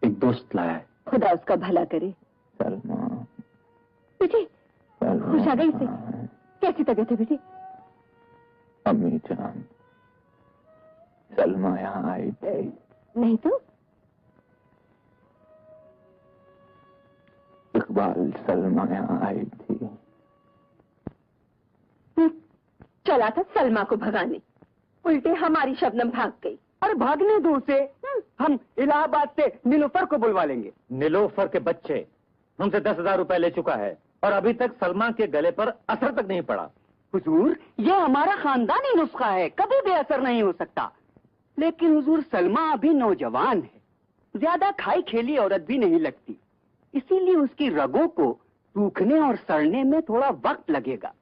एक दोस्त लाया है। खुदा उसका भला करे। सलमा बेटी, खुश आ गई से। कैसी तबीयत है बेटी? अम्मी जान, सलमा यहाँ आई थी। नहीं तो? इकबाल, सलमा यहाँ आई थी। चला था सलमा को भगाने, उल्टे हमारी शबनम भाग गई। और भागने दो से, हम इलाहाबाद से नीलोफर को बुलवा लेंगे। नीलोफर के बच्चे हमसे 10,000 रुपए ले चुका है और अभी तक सलमा के गले पर असर तक नहीं पड़ा। हुजूर, ये हमारा खानदानी नुस्खा है, कभी भी असर नहीं हो सकता। लेकिन हुजूर, सलमा अभी नौजवान है, ज्यादा खाई खेली औरत भी नहीं लगती, इसीलिए उसकी रगों को सूखने और सड़ने में थोड़ा वक्त लगेगा।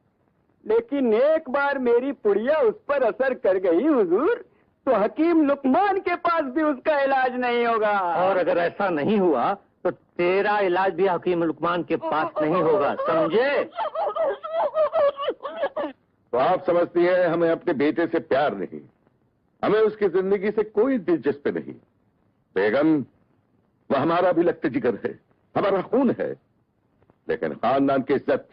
लेकिन एक बार मेरी पुड़िया उस पर असर कर गई हुजूर, तो हकीम लुकमान के पास भी उसका इलाज नहीं होगा। और अगर ऐसा नहीं हुआ तो तेरा इलाज भी हकीम लुकमान के पास नहीं होगा, समझे? तो आप समझती हैं हमें अपने बेटे से प्यार नहीं, हमें उसकी जिंदगी से कोई दिलचस्पी नहीं। बेगम, वह हमारा भी लगते जिगर है, हमारा खून है, लेकिन खानदान की इज्जत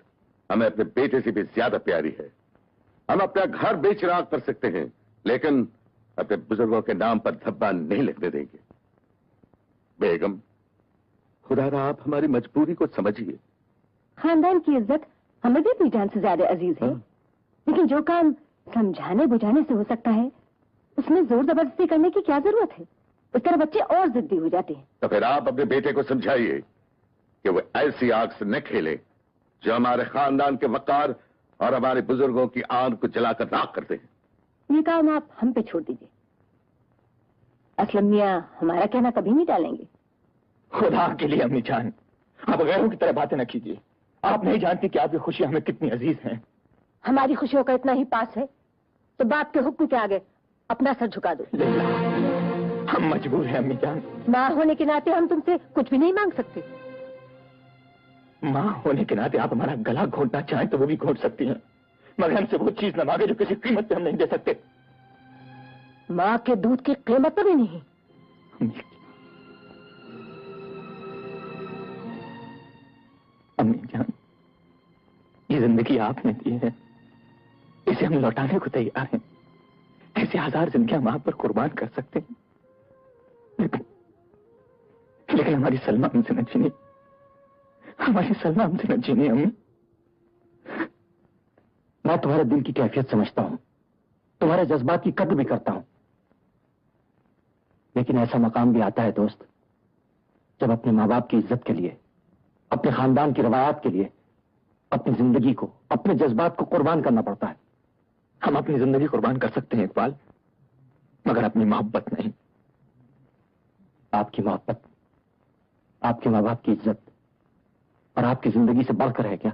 हमें अपने बेटे से भी ज्यादा प्यारी है। हम अपना घर बेच राख कर सकते हैं, लेकिन अपने बुजुर्गों के नाम पर धब्बा नहीं लिखने देंगे। बेगम, खुदा आप हमारी मजबूरी को समझिए। खानदान की इज्जत हमें भी अपनी जान से ज्यादा अजीज है, लेकिन जो काम समझाने बुझाने से हो सकता है उसमें जोर जबरदस्ती करने की क्या जरूरत है? उस तरह बच्चे और जिद्दी हो जाते हैं। तो फिर आप अपने बेटे को समझाइए कि वो ऐसी आग से न खेले जो हमारे खानदान के वकार और हमारे बुजुर्गों की आग को जलाकर राख करते हैं। ये काम आप हम पे छोड़ दीजिए। असलम मियां हमारा कहना कभी नहीं टालेंगे। खुदा के लिए अम्मी जान, आप गैरों की तरह बातें न कीजिए। आप नहीं जानती कि आपकी खुशी हमें कितनी अजीज है। हमारी खुशियों का इतना ही पास है तो बाप के हुक्म के आगे अपना सर झुका दो। हम मजबूर हैं अम्मी जान। माँ होने के नाते हम तुमसे कुछ भी नहीं मांग सकते। माँ होने के नाते आप हमारा गला घोंटना चाहें तो वो भी घोंट सकती हैं, मगर हमसे वो चीज न मांगे जो किसी कीमत पे हम नहीं दे सकते। माँ के दूध की कीमत भी नहीं। अम्मी जान, ये जिंदगी आपने दी है, इसे हम लौटाने को तैयार हैं। ऐसे 1000 जिंदगियां हम आप पर कुर्बान कर सकते हैं, लेकिन हमारी सलमा हमसे न छीनी, हमारी सलमा हमसे न छीनी। अम्मी, मैं तुम्हारे दिल की कैफियत समझता हूं, तुम्हारे जज्बात की कद्र भी करता हूं, लेकिन ऐसा मकाम भी आता है दोस्त जब अपने माँ बाप की इज्जत के लिए, अपने खानदान की रवायात के लिए अपनी जिंदगी को, अपने जज्बात को कुर्बान करना पड़ता है। हम अपनी जिंदगी कुर्बान कर सकते हैं इकबाल, मगर अपनी मोहब्बत नहीं। आपकी मोहब्बत, आपके माँ बाप की इज्जत और आपकी जिंदगी से बढ़कर है क्या?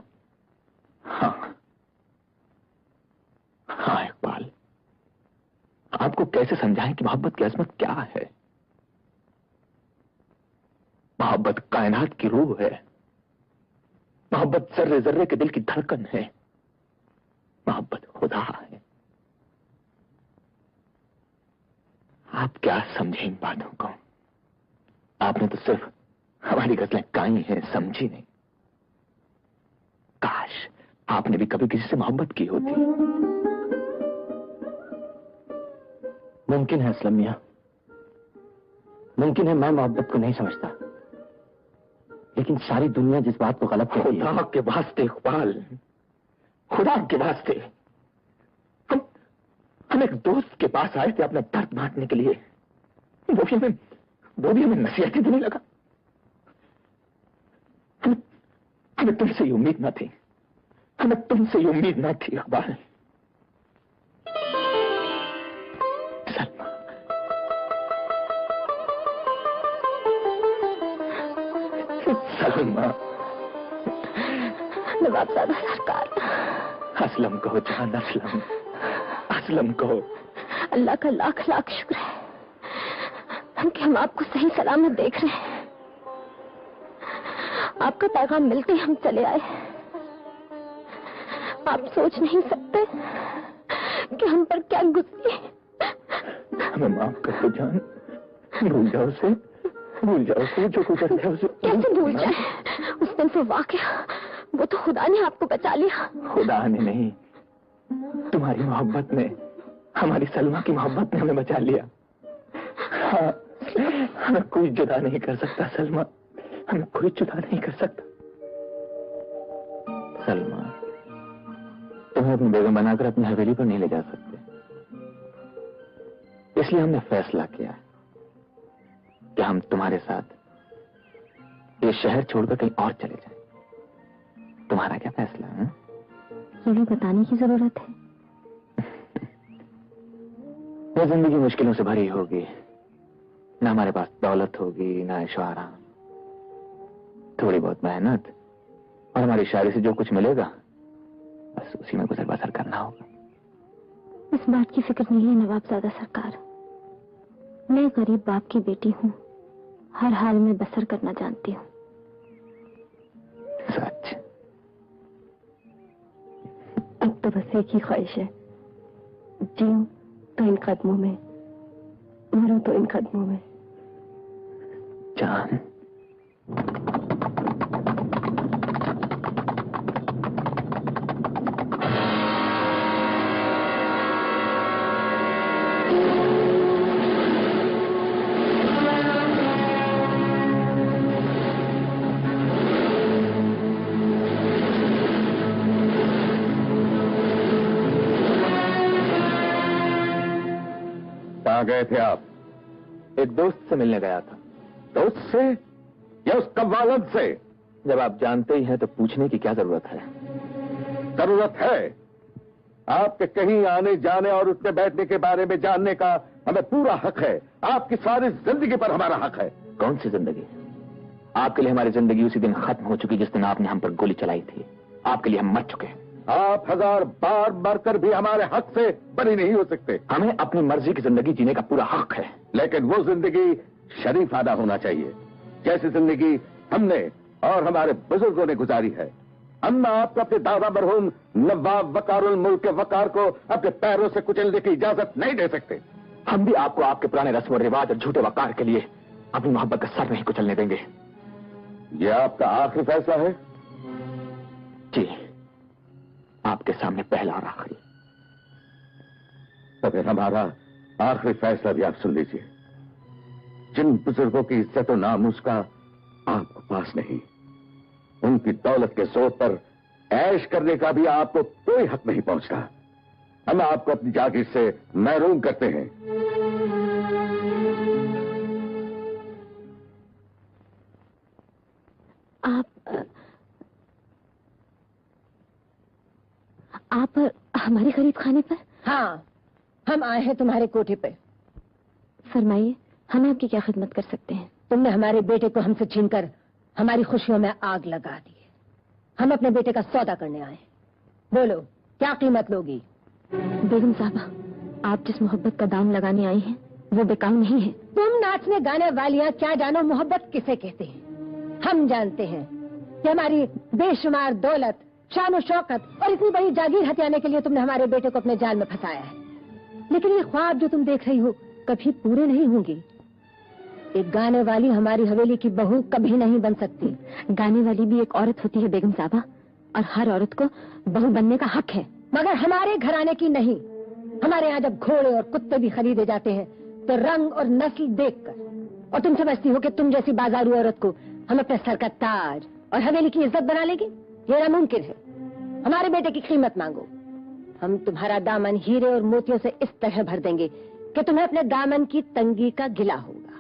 हाँ हाँ इकबाल, आपको कैसे समझाएं कि मोहब्बत की अजमत क्या है? मोहब्बत कायनात की रूह है, मोहब्बत जर्रे जर्रे के दिल की धड़कन है, मोहब्बत खुदा है। आप क्या समझे इन बातों को? आपने तो सिर्फ हमारी गजलें गाई हैं, समझी नहीं। काश आपने भी कभी किसी से मोहब्बत की होती। मुमकिन है असलम मियां, मुमकिन है मैं मोहब्बत को नहीं समझता, लेकिन सारी दुनिया जिस बात को गलत कहती है। खुदा के वास्ते इकबाल, खुदा के वास्ते, हम एक दोस्त के पास आए थे अपना दर्द बांटने के लिए, वो भी हमें नसीहतें देने लगा। हमें तुमसे ये उम्मीद न थी, हमें तुमसे ये उम्मीद न थी इकबाल। सलमा, सलमा। नवाबजादा सरकार। असलम कहो जान, असलम, असलम कहो। अल्लाह का लाख लाख शुक्र है कि हम आपको सही सलामत देख रहे हैं। आपका पैगाम मिलते ही हम चले आए। आप सोच नहीं सकते कि हम पर क्या गुजरी। हमें माफ कर दो जान, भूल जाओ उसे, भूल जाओ उसे, जो गुजर गया उसे। कैसे भूल जाए? उस दिन से वाकया, वो तो खुदा ने आपको बचा लिया। खुदा ने नहीं, तुम्हारी मोहब्बत ने, हमारी सलमा की मोहब्बत ने हमें बचा लिया। हाँ, हमें कोई जुदा नहीं कर सकता सलमा, हमें कोई जुदा नहीं कर सकता। सलमा, तुम्हें अपनी बेगम बनाकर अपनी हवेली पर नहीं ले जा सकते, इसलिए हमने फैसला किया कि हम तुम्हारे साथ ये शहर छोड़कर कहीं और चले जाएं। तुम्हारा क्या फैसला है? ये भी बताने की जरूरत है। वो जिंदगी मुश्किलों से भरी होगी, ना हमारे पास दौलत होगी, ना ऐशो आराम, थोड़ी बहुत मेहनत, और हमारी शायरी से जो कुछ मिलेगा बस उसी में गुजर बसर करना होगा। इस बात की फिक्र नहीं है नवाबजादा सरकार। मैं गरीब बाप की बेटी हूँ, हर हाल में बसर करना जानती हूँ। सच? अब तो बस एक ही ख्वाहिश है, जीऊं तो इन कदमों में, मरूं तो इन कदमों में। जान, कहाँ गए थे आप? एक दोस्त से मिलने गया था। दोस्त से या उसका वालिद से? जब आप जानते ही हैं तो पूछने की क्या जरूरत है? जरूरत है। आपके कहीं आने जाने और उठने बैठने के बारे में जानने का हमें पूरा हक है। आपकी सारी जिंदगी पर हमारा हक है। कौन सी जिंदगी? आपके लिए हमारी जिंदगी उसी दिन खत्म हो चुकी जिस दिन आपने हम पर गोली चलाई थी। आपके लिए हम मर चुके हैं। आप 1000 बार मरकर भी हमारे हक से बरी नहीं हो सकते। हमें अपनी मर्जी की जिंदगी जीने का पूरा हक है, लेकिन वो जिंदगी शरीफाना होना चाहिए, जैसी जिंदगी हमने और हमारे बुजुर्गों ने गुजारी है। हम आपको अपने दादा मरहूम नवाब वकारुल मुल्क के वकार को अपने पैरों से कुचलने की इजाजत नहीं दे सकते। हम भी आपको आपके पुराने रस्म और रिवाज और झूठे वकार के लिए अपनी मोहब्बत का सर नहीं कुचलने देंगे। ये आपका आखिरी फैसला है? जी, आपके सामने पहला और आखिरी। तो फिर हमारा आखिरी फैसला भी आप सुन लीजिए। जिन बुजुर्गों की इज्जत और नामूस का आपको पास नहीं, उनकी दौलत के जोर पर ऐश करने का भी आपको कोई हक नहीं पहुंचता। हम आपको अपनी जागीर से महरूम करते हैं। आप हमारे करीब खाने पर? हाँ, हम आए हैं तुम्हारे कोठे पे। फरमाइए, हम आपकी क्या खिदमत कर सकते हैं? तुमने हमारे बेटे को हमसे छीनकर हमारी खुशियों में आग लगा दी है। हम अपने बेटे का सौदा करने आए। बोलो, क्या कीमत लोगी? बेगम साहबा, आप जिस मोहब्बत का दाम लगाने आई हैं, वो बेकार नहीं है। तुम नाचने गाने वालियां क्या जानो मोहब्बत किसे कहते हैं। हम जानते हैं कि हमारी बेशुमार दौलत, शान शौकत और इतनी बड़ी जागीर हथियाने के लिए तुमने हमारे बेटे को अपने जाल में फंसाया है। लेकिन ये ख्वाब जो तुम देख रही हो कभी पूरे नहीं होंगे। एक गाने वाली हमारी हवेली की बहू कभी नहीं बन सकती। गाने वाली भी एक औरत होती है बेगम साहबा, और हर औरत को बहू बनने का हक है, मगर हमारे घराने की नहीं। हमारे यहाँ जब घोड़े और कुत्ते भी खरीदे जाते हैं तो रंग और नस्ल देखकर। और तुम समझती हो कि तुम जैसी बाजारू औरत को हम अपने सर का ताज और हवेली की इज्जत बना लेंगे? ये नामुमकिन है। हमारे बेटे की कीमत मांगो। हम तुम्हारा दामन हीरे और मोतियों से इस तरह भर देंगे कि तुम्हें अपने दामन की तंगी का गिला होगा।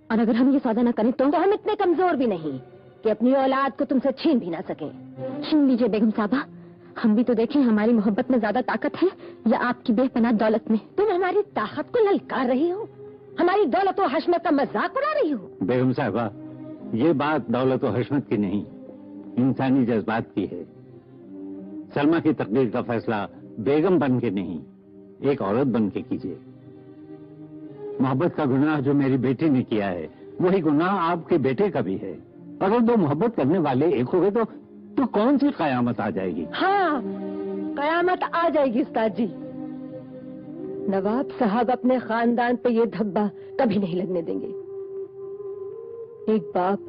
और अगर हम ये सौदा न करें तो हम इतने कमजोर भी नहीं कि अपनी औलाद को तुमसे छीन भी ना सकें। छीन लीजिए बेगम साहबा, हम भी तो देखें हमारी मोहब्बत में ज्यादा ताकत है या आपकी बेपनाह दौलत में। तुम हमारी ताकत को ललकार रही हो, हमारी दौलत और हशमत का मजाक उड़ा रही हो। बेगम साहबा, ये बात दौलत और हशमत की नहीं, इंसानी जज्बात की है। सलमा की तकदीर का फैसला बेगम बन के नहीं, एक औरत बन के कीजिए। मोहब्बत का गुनाह जो मेरी बेटी ने किया है, वही गुनाह आपके बेटे का भी है। अगर दो मोहब्बत करने वाले एक हो गए तो कौन सी कयामत आ जाएगी? हाँ, कयामत आ जाएगी उस्ताद जी। नवाब साहब अपने खानदान पे ये धब्बा कभी नहीं लगने देंगे। एक बाप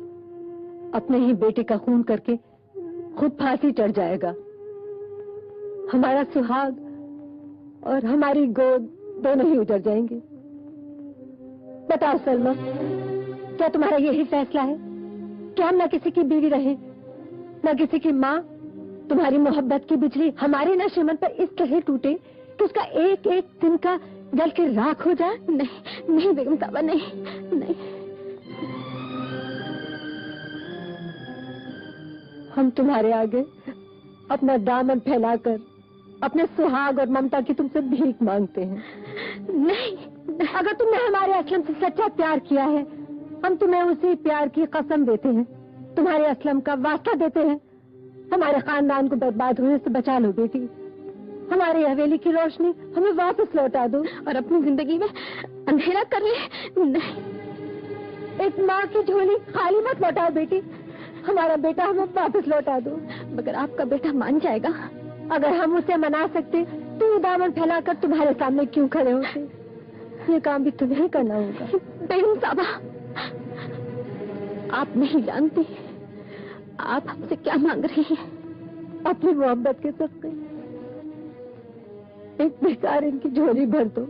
अपने ही बेटे का खून करके खुद फांसी चढ़ जाएगा। हमारा सुहाग और हमारी गोद दोनों ही उजड़ जाएंगे। बताओ सलमा, क्या तुम्हारा यही फैसला है कि हम न किसी की बीवी रहे न किसी की माँ? तुम्हारी मोहब्बत की बिजली हमारे नशेमन पर इस तरह टूटे कि उसका एक एक तिनका जल के राख हो जाए? नहीं नहीं बेगम साहबा, नहीं नहीं। हम तुम्हारे आगे अपना दामन फैलाकर अपने सुहाग और ममता की तुमसे भीख मांगते हैं। नहीं, अगर तुमने हमारे असलम से सच्चा प्यार किया है, हम तुम्हें उसी प्यार की कसम देते हैं, तुम्हारे असलम का वास्ता देते हैं। हमारे खानदान को बर्बाद होने से बचा लो बेटी। हमारी हवेली की रोशनी हमें वापस लौटा दो और अपनी जिंदगी में अंधेरा कर ले। नहीं, एक माँ की झोली खाली मत लौटाओ बेटी। हमारा बेटा हमें वापस लौटा दो। मगर आपका बेटा मान जाएगा। अगर हम उसे मना सकते तो दामन फैलाकर तुम्हारे सामने क्यों खड़े होते? ये काम भी तुम्हें ही करना होगा। बेगम साहबा, आप नहीं जानती आप हमसे क्या मांग रही हैं। अपनी मोहब्बत के सदक़े एक भिखारिन की झोली भर दो।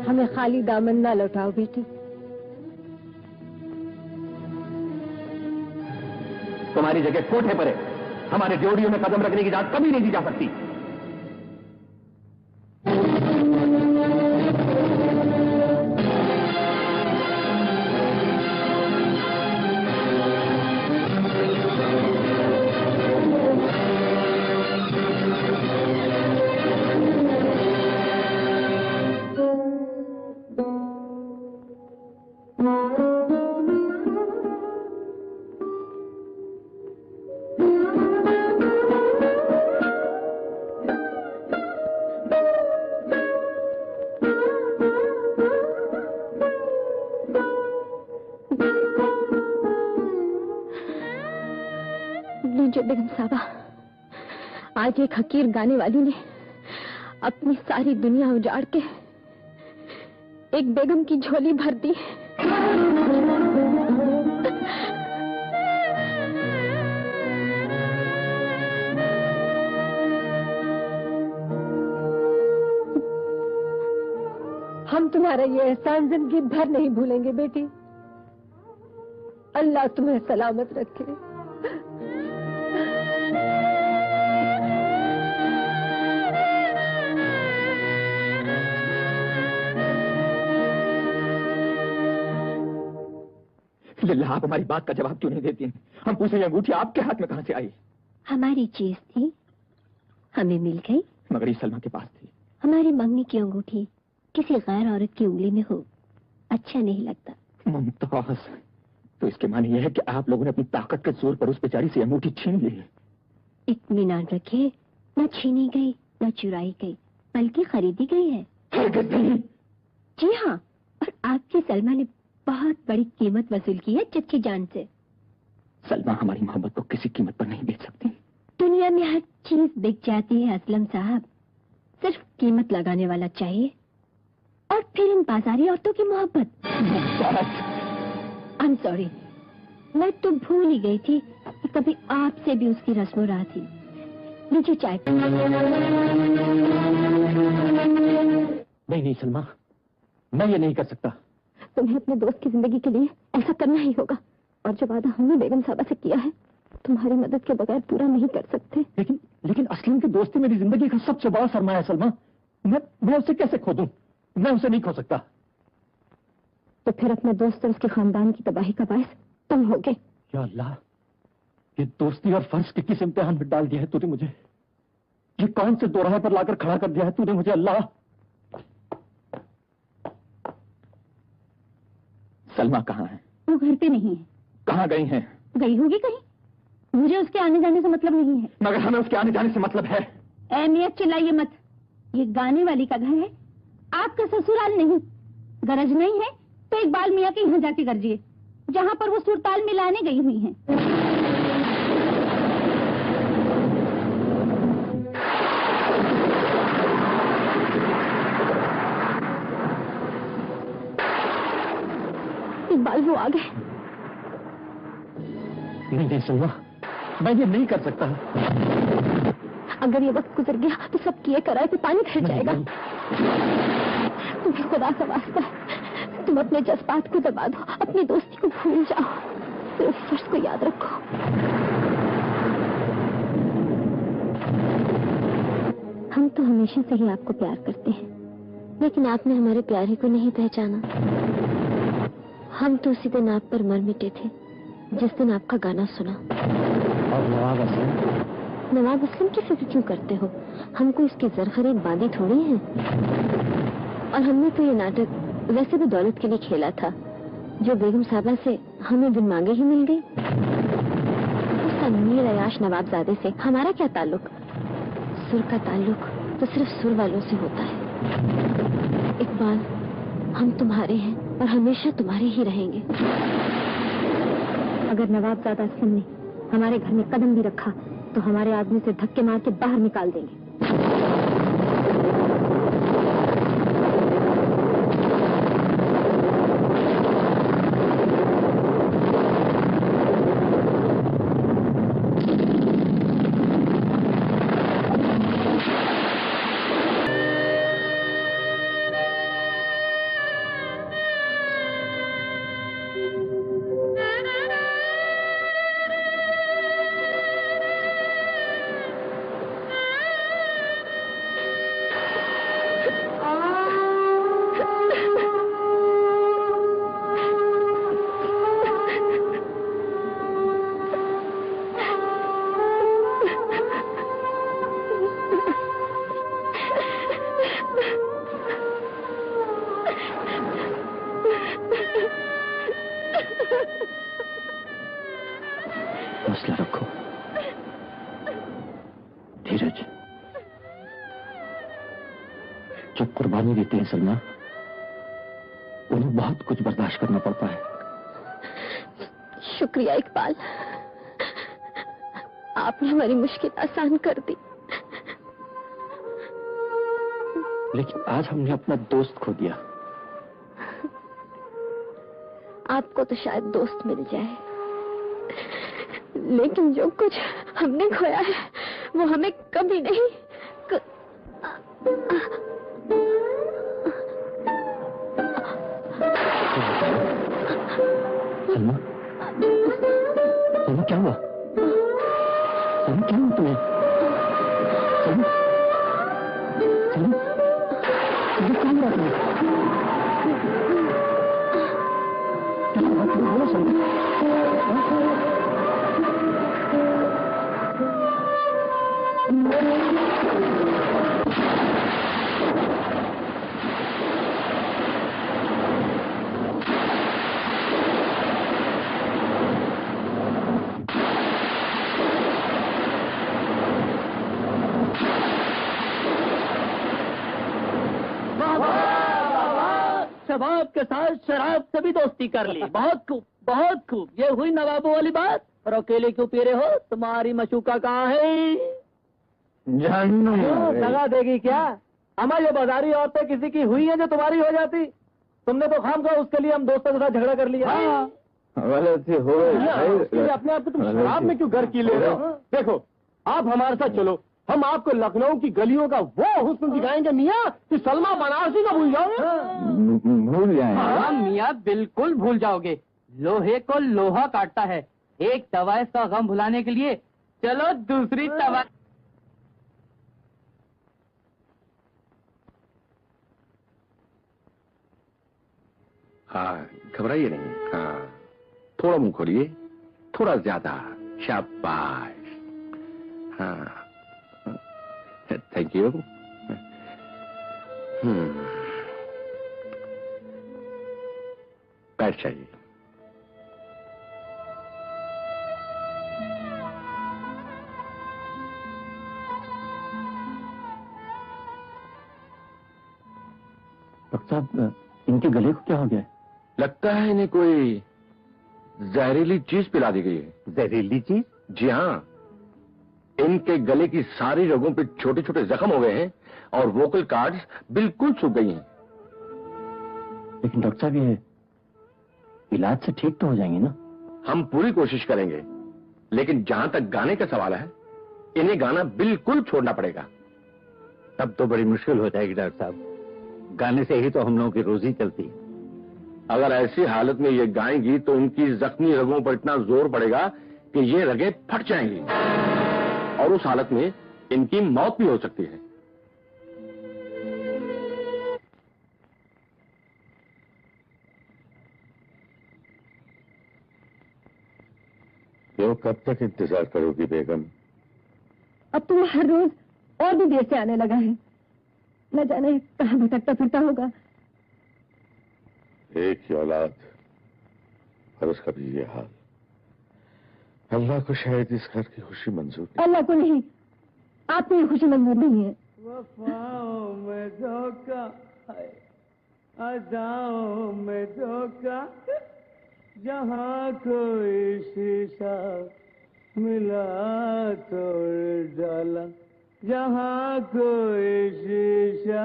हमें खाली दामन ना लौटाओ बेटी। तुम्हारी जगह कोठे पर है, हमारे ड्योरियों में कदम रखने की इजाजत कभी नहीं दी जा सकती। बेगम साहबा, आज एक हकीर गाने वाली ने अपनी सारी दुनिया उजाड़ के एक बेगम की झोली भर दी। हम तुम्हारा ये एहसान जिंदगी भर नहीं भूलेंगे बेटी। अल्लाह तुम्हें सलामत रखे। लिल्लाह, आप हमारी बात का जवाब क्यों नहीं देती हैं? हम पूछे ये अंगूठी आपके हाथ में कहां से आई? हमारी चीज थी, हमें मिल गई। मगर ये सलमा के पास थी। हमारी मंगनी की अंगूठी किसी गैर औरत की उंगली में हो अच्छा नहीं लगता। मुमताज, तो इसके माने यह है कि आप लोगों ने अपनी ताकत के जोर पर उस बेचारी से अंगूठी छीन ली। इत्मीनान रखिए, न छीनी गई न चुराई गई, बल्कि खरीदी गई है। जी हाँ, और आपकी सलमा ने बहुत बड़ी कीमत वसूल की है चच्ची जान से। सलमा हमारी मोहब्बत को किसी कीमत पर नहीं बेच सकती। दुनिया में हर चीज बिक जाती है असलम साहब, सिर्फ कीमत लगाने वाला चाहिए। और फिर इन बाजारी औरतों की मोहब्बत। आई एम सॉरी, मैं तो भूल ही गई थी कि कभी आपसे भी उसकी रस्म रहा थी। लीजिए चाय। नहीं सलमा, मैं ये नहीं कर सकता। तुम्हें अपने दोस्त की जिंदगी के लिए ऐसा करना ही होगा, और जो वादा हमने बेगम साहबा से किया है तुम्हारी मदद के बगैर पूरा नहीं कर सकते। लेकिन असलम की दोस्ती मेरी जिंदगी का सबसे बड़ा सरमाया है सलमा। मैं उसे कैसे खो दूं? मैं उसे नहीं खो सकता। तो फिर अपने दोस्त और उसके खानदान की तबाही का बायस तुम होगे। या अल्लाह, ये दोस्ती और फर्ज के किस इम्तिहान में डाल दिया है तूने मुझे। ये कौन से दोराहे पर लाकर खड़ा कर दिया है तूने मुझे अल्लाह। सलमा कहाँ है? वो घर पे नहीं है। कहाँ गई हैं? गई होगी कहीं, मुझे उसके आने जाने से मतलब नहीं है। मगर हमें उसके आने जाने से मतलब है। अहमियत चिल्लाइए मत, ये गाने वाली का घर है, आपका ससुराल नहीं। गरज नहीं है तो इकबाल मियाँ के यहाँ जाके गर्जिए, जहाँ पर वो सुरताल मिलाने गई हुई हैं। इकबाल वो आ गए। नहीं सलमा, मैं ये नहीं कर सकता। अगर ये वक्त गुजर गया तो सब किए कराए पे पानी फिर जाएगा। तुम्हें खुदा का वास्ता है, तुम अपने जज्बात को दबा दो, अपनी दोस्ती को भूल जाओ, सिर्फ फर्ज को याद रखो। हम तो हमेशा से ही आपको प्यार करते हैं, लेकिन आपने हमारे प्यार को नहीं पहचाना। हम तो उसी दिन आप पर मर मिटे थे, जिस दिन आपका गाना सुना। और नवाब असलम? नवाब असलम की फिक्र क्यों करते हो? हमको इसके जरखरीद बांदी थोड़ी हैं। और हमने तो ये नाटक वैसे भी दौलत के लिए खेला था, जो बेगम साहबा से हमें बिन मांगे ही मिल गई। उस अमीर अयाश नवाबजादे से हमारा क्या ताल्लुक? सुर का ताल्लुक तो सिर्फ सुर वालों से होता है। इकबाल, हम तुम्हारे हैं और हमेशा तुम्हारे ही रहेंगे। अगर नवाबजादा असलम ने हमारे घर में कदम भी रखा तो हमारे आदमी से धक्के मार के बाहर निकाल देंगे। हौसला रखो, धीरज। जो कुर्बानी देते हैं सलमा, उन्हें बहुत कुछ बर्दाश्त करना पड़ता है। शुक्रिया इकबाल, आपने हमारी मुश्किल आसान कर दी। लेकिन आज हमने अपना दोस्त खो दिया। आपको तो शायद दोस्त मिल जाए, लेकिन जो कुछ हमने खोया है वो हमें कभी नहीं सलमा, सलमा क्या हुआ? सलमा क्या हुआ तुम्हें? सलमा, सलमा, सलमा क्या हुआ तुम्हें? क्या हुआ तुम्हें? बोलो सलमा। शबाब के साथ शराब से भी दोस्ती कर ली। बहुत खूब, बहुत खूब। ये हुई नवाबों वाली बात। और अकेले क्यों पी रहे हो? तुम्हारी मशूका कहाँ है? जानू दगा देगी क्या? हमारी बाजारी औरतें किसी की हुई है जो तुम्हारी हो जाती? तुमने तो खाम खा उसके लिए हम दोस्तों के साथ झगड़ा कर लिया। गलती हो गई। अपने आप को तुम शराब में क्यों घर की ले रहे हो? देखो, आप हमारे साथ चलो, हम आपको लखनऊ की गलियों का वो हुस्न दिखाएंगे मियाँ कि सलमा बनारसी का भूल जाओगे। भूल जाए। हाँ मियाँ, बिल्कुल भूल जाओगे। लोहे को लोहा काटता है। एक तवायफ का गम भुलाने के लिए चलो दूसरी तवायफ। हाँ, घबराइए नहीं। हाँ, थोड़ा मुंह खोलिए, थोड़ा ज्यादा। शाबाश। हाँ, थैंक यू। बैठ जाइए। डॉक्टर साहब, इनके गले को क्या हो गया? लगता है इन्हें कोई जहरीली चीज पिला दी गई है। जहरीली चीज? जी हाँ, इनके गले की सारी रगों पे छोटे छोटे जख्म हो गए हैं और वोकल कार्ड्स बिल्कुल सूख गई हैं। लेकिन डॉक्टर साहब, ये इलाज से ठीक तो हो जाएंगे ना? हम पूरी कोशिश करेंगे, लेकिन जहां तक गाने का सवाल है, इन्हें गाना बिल्कुल छोड़ना पड़ेगा। तब तो बड़ी मुश्किल हो जाएगी डॉक्टर साहब। गाने से ही तो हम लोगों की रोजी चलती है। अगर ऐसी हालत में ये गाएंगी तो इनकी जख्मी रगों पर इतना जोर पड़ेगा कि ये रगें फट जाएंगी और उस हालत में इनकी मौत भी हो सकती है। तो कब तक इंतजार करोगी बेगम? अब तो हर रोज और भी देर से आने लगा है, न जाने कहाँ भटकता फिरता होगा। एक ही औलाद और उसका भी ये हाल। अल्लाह को शायद इस घर की खुशी मंजूर नहीं। अल्लाह को नहीं, आपको ये खुशी मंजूर नहीं है। वफाओं में धोखा, अदाओं में धोखा, जहाँ कोई शीशा मिला तोड़ डाला, जहाँ कोई शीशा।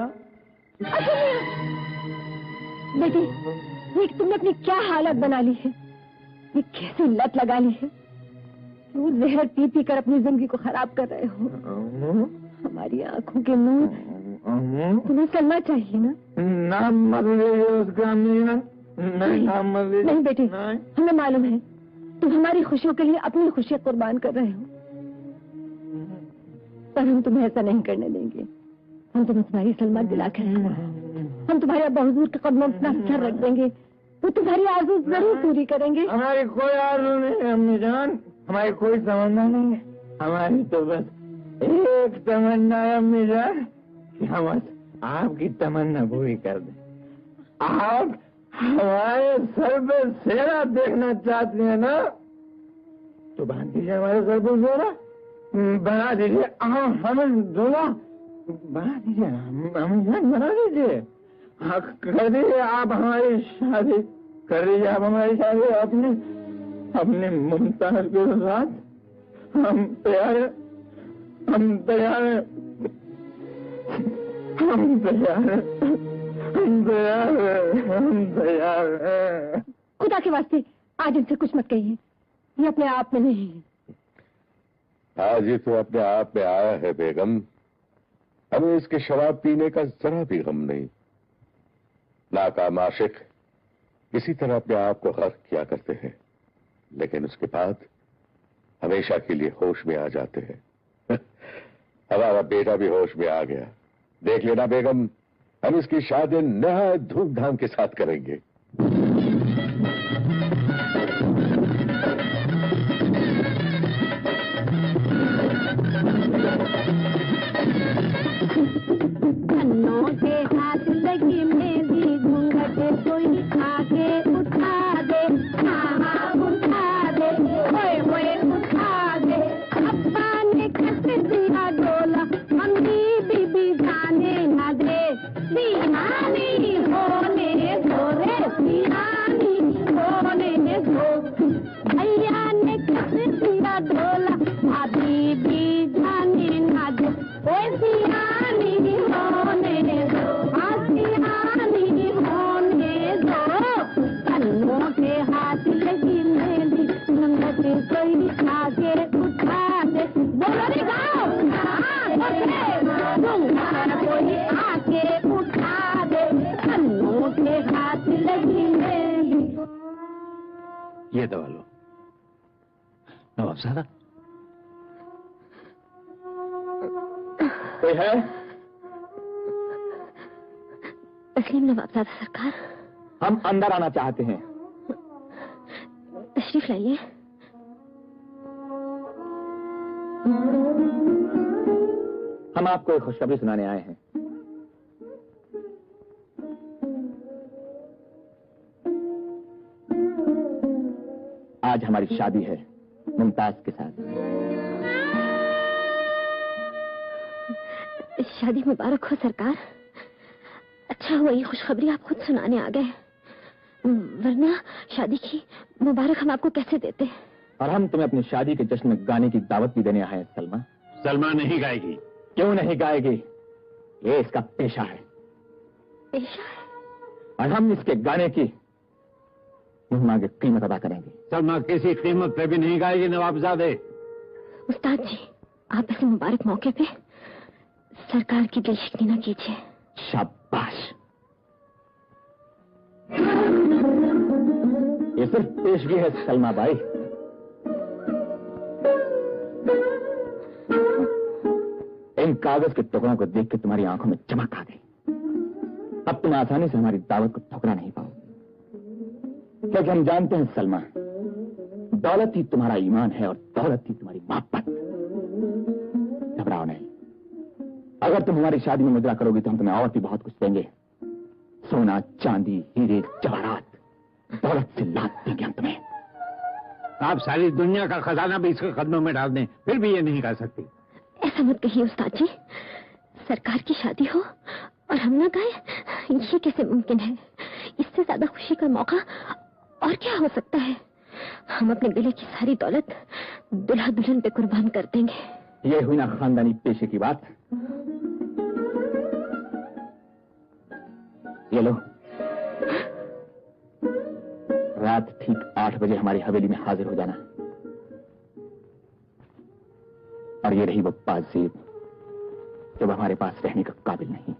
बेटी, ये तुमने अपनी क्या हालत बना ली है, ये कैसी लत लगा ली है। वो जहर पी पी कर अपनी जिंदगी को खराब कर रहे हो। हमारी आंखों के नूर तुम्हें सलमा चाहिए ना? नाम मत लीजिए उसका। नहीं बेटी, हमें मालूम है तुम हमारी खुशियों के लिए अपनी खुशियां कुर्बान कर रहे हो, पर हम तुम्हें ऐसा नहीं करने देंगे। हम तुम्हें तुम्हारी सलमा दिला कर हम तुम्हारे अब्बा हुजूर के कदमों में अपना सर रख देंगे, वो तुम्हारी आरज़ू जरूर पूरी करेंगे। हमारी कोई आरज़ू नहीं है अम्मी जान, हमारी कोई तमन्ना नहीं है। हमारी तो बस एक तमन्ना है अम्मी जान कि हम आपकी तमन्ना पूरी कर दें। आप हमारे सर पे सेहरा देखना चाहती हैं ना, तो बांध दीजिए हमारे सर पे सेहरा, बना दीजिए। हमें दूल्हा बना दीजिए, हमें बना दीजिए, कर दीजिए आप हमारी शादी, कर दीजिए आप हमारी शादी अपने मुमताज के साथ। हम तैयार हैं, हम तैयार हैं, हम तैयार हैं, हम तैयार हैं, हम तैयार हैं। खुदा के वास्ते आज इनसे कुछ मत कहिए, ये अपने आप में नहीं है। आज ये तो अपने आप में आया है बेगम, हमें इसके शराब पीने का जरा भी गम नहीं। नाकाम आशिक इसी तरह अपने आप को गर्क किया करते हैं, लेकिन उसके बाद हमेशा के लिए होश में आ जाते हैं। हमारा बेटा भी होश में आ गया, देख लेना बेगम, हम इसकी शादी नहायत धूमधाम के साथ करेंगे। धन्नों के हाथ लगी मेरी घूंघट कोई आगे उठा दे, हाँ उठा दे, ओए उठा दे। अब्बा ने कट दिया डोला, मम्मी बीबी जाने न दे, दीवानी होने दो रे, दीवानी होने दो। भैया ने कट दिया डोला, भाभी भी जाने न दे, ओए दीवानी होने दो, दीवानी होने दो। कन्नों के हाथ लगी मेरी घूंघट कोई आगे उठा दे, बोलो रे गाओ, कोई आगे उठा दे, कन्नों के हाथ लगी मेरी। ये दवा लो नवाबजादा। कोई है? तस्लीम नवाबजादा सरकार। हम अंदर आना चाहते हैं। तशरीफ लाइए। हम आपको एक खुशखबरी सुनाने आए हैं। आज हमारी शादी है मुमताज के साथ। शादी मुबारक हो सरकार। अच्छा हुआ ये खुशखबरी आप खुद सुनाने आ गए, वरना शादी की मुबारक हम आपको कैसे देते। और हम तुम्हें अपनी शादी के जश्न में गाने की दावत भी देने आए हैं सलमा। सलमा नहीं गाएगी। क्यों नहीं गाएगी? ये इसका पेशा है। पेशा है? और हम इसके गाने की मुहमांगे कीमत अदा करेंगे। सलमा किसी कीमत पे भी नहीं गाएगी नवाबजादे। उस्ताद जी, आप ऐसे मुबारक मौके पे सरकार की दिलशिकनी न कीजिए। शाबाश। ये सिर्फ पेशगी है सलमा बाई। इन कागज के टुकड़ों को देख के तुम्हारी आंखों में चमक आ गई। अब तुम आसानी से हमारी दावत को ठुकरा नहीं पाओगे, क्योंकि हम जानते हैं सलमा, दौलत ही तुम्हारा ईमान है और दौलत ही तुम्हारी मोहब्बत। घबराओ नहीं, अगर तुम हमारी शादी में मुद्रा करोगी तो हम तुम्हें और भी बहुत कुछ देंगे। सोना, चांदी, हीरे, जवाहरात, दौलत से लाद देंगे हम तुम्हें। आप सारी दुनिया का खजाना भी इसके कदमों में डाल दें, फिर भी ये नहीं कर सकती। ऐसा मत कहिए उस्ताद जी, सरकार की शादी हो और हम ना गाए, ये कैसे मुमकिन है? इससे ज्यादा खुशी का मौका और क्या हो सकता है? हम अपने गले की सारी दौलत दुल्हा दुल्हन पे कुर्बान कर देंगे। ये हुई ना खानदानी पेशे की बात। ये लो, रात ठीक 8 बजे हमारी हवेली में हाजिर हो जाना। और ये रही वो पाज़ेब जब हमारे पास रहने का काबिल नहीं।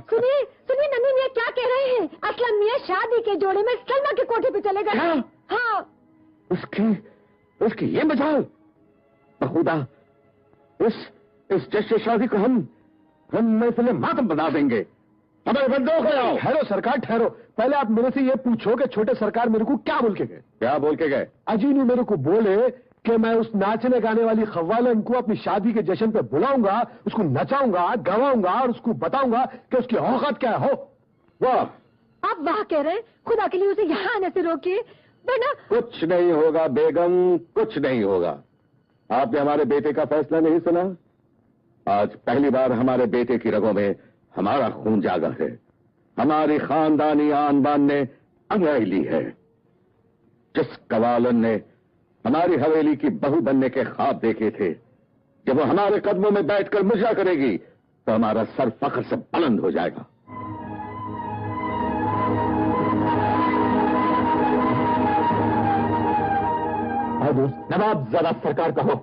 सुनिए सुनिए, नन्ही मियाँ क्या कह रहे हैं? असलम मियाँ शादी के जोड़े में सलमा के कोठे पे चले गए। हाँ, उसकी ये मजाल। बखुदा इस जश्न शादी को हम महफिल मातम बना देंगे। हमारे बंदों को आओ। ठहरो सरकार, ठहरो। पहले आप मेरे से ये पूछो कि छोटे सरकार मेरे को क्या बोल के गए? क्या बोल के गए? अजी ने मेरे को बोले कि मैं उस नाचने गाने वाली खवालन को अपनी शादी के जश्न पे बुलाऊंगा, उसको नचाऊंगा, गवाऊंगा और उसको बताऊंगा कि उसकी औकात क्या हो। वाह, आप वाह कह रहे हैं? खुदा के लिए उसे यहाँ आने से रोकिए, वरना कुछ नहीं होगा बेगम, कुछ नहीं होगा। आपने हमारे बेटे का फैसला नहीं सुना? आज पहली बार हमारे बेटे की रगों में हमारा खून जागा है। हमारी खानदानी आन बान ने अंगड़ाई ली है। जिस कवालन ने हमारी हवेली की बहू बनने के ख्वाब देखे थे, जब वो हमारे कदमों में बैठकर मुजरा करेगी तो हमारा सर फख्र से बुलंद हो जाएगा। नवाब ज़्यादा सरकार का हो,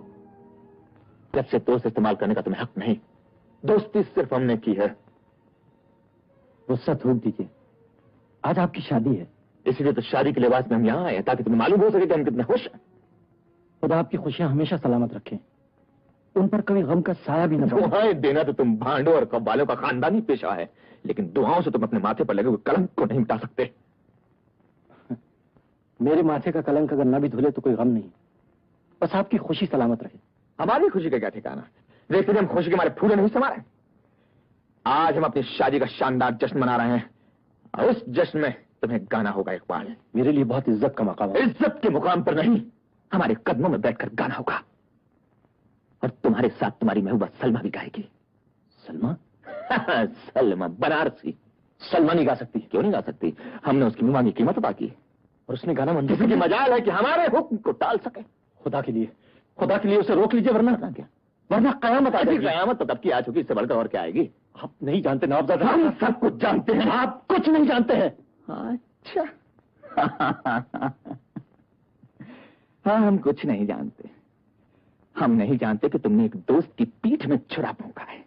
जब से दोस्त इस्तेमाल करने का तुम्हें हक नहीं। दोस्ती सिर्फ हमने की है। गुस्सा थूक दीजिए, आज आपकी शादी है। इसीलिए तो शादी के लिबास में हम यहाँ आए, ताकि तुम्हें मालूम हो सके कि हम कितने खुश हैं। खुदा आपकी खुशियां हमेशा सलामत रखें, उन पर कभी गम का साया भी न पड़े। दुआएं देना तो तुम भांडों और कव्वालों का खानदानी पेशा है, लेकिन दुआओं से तुम अपने माथे पर लगे हुए कलंक को नहीं मिटा सकते। मेरे माथे का कलंक अगर न भी धुले तो कोई गम नहीं, बस आपकी खुशी सलामत रहे। हमारी खुशी का क्या ठिकाना? देखते हम खुशी के हमारे फूले नहीं समा रहे। आज हम अपनी शादी का शानदार जश्न मना रहे हैं, और उस जश्न में तुम्हें गाना होगा इकबाल। मेरे लिए बहुत इज्जत का मकाम है। इज्जत के मुकाम पर नहीं, हमारे कदमों में बैठकर गाना होगा। और तुम्हारे साथ तुम्हारी महबूबा सलमा भी गाएगी। सलमा? सलमा बनारसी। सलमा नहीं गा सकती? क्यों नहीं गा सकती? हमने उसकी मुंह की कीमत अदा की और उसने गाना मंजूर किसी की मजाल है कि हमारे हुक्म को टाल सके। खुदा के लिए उसे रोक लीजिए, वरना क्या? वरना कयामत आ जाएगी। कयामत तो तब की आ चुकी, इससे बढ़कर और क्या आएगी? आप नहीं जानते नवाबजादा। हम सब कुछ जानते हैं। आप कुछ नहीं जानते हैं। अच्छा। हाँ, हम कुछ नहीं जानते। हम नहीं जानते कि तुमने एक दोस्त की पीठ में छुरा भोंका है।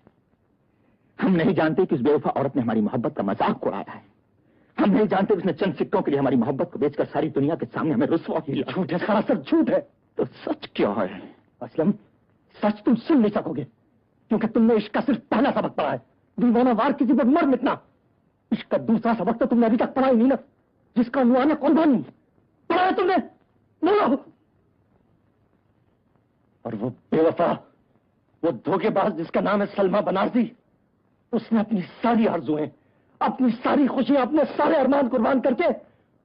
हम नहीं जानते कि उस बेवफा औरत ने हमारी मोहब्बत का मजाक उड़ाया है। हम नहीं जानते कि उसने चंद सिक्कों के लिए हमारी मोहब्बत को बेचकर सारी दुनिया के सामने हमें रुसवा किया। झूठ है, सरासर झूठ है। तो सच क्या है? असलम, सच तुम सुन नहीं सकोगे, क्योंकि तुमने इश्क का सिर्फ पहला सबक पढ़ा है। दीवाना वार किसी पर मर मिटना। इश्क का दूसरा सबक तो तुमने अभी तक पढ़ा ही नहीं ना, जिसका नुआना कुर्बानी पढ़ा है तुमने। बोलो। और वो बेवफा, वो धोखेबाज जिसका नाम है सलमा बनारसी, उसने अपनी सारी आरज़ुएं, अपनी सारी खुशियां, अपने सारे अरमान कुर्बान करके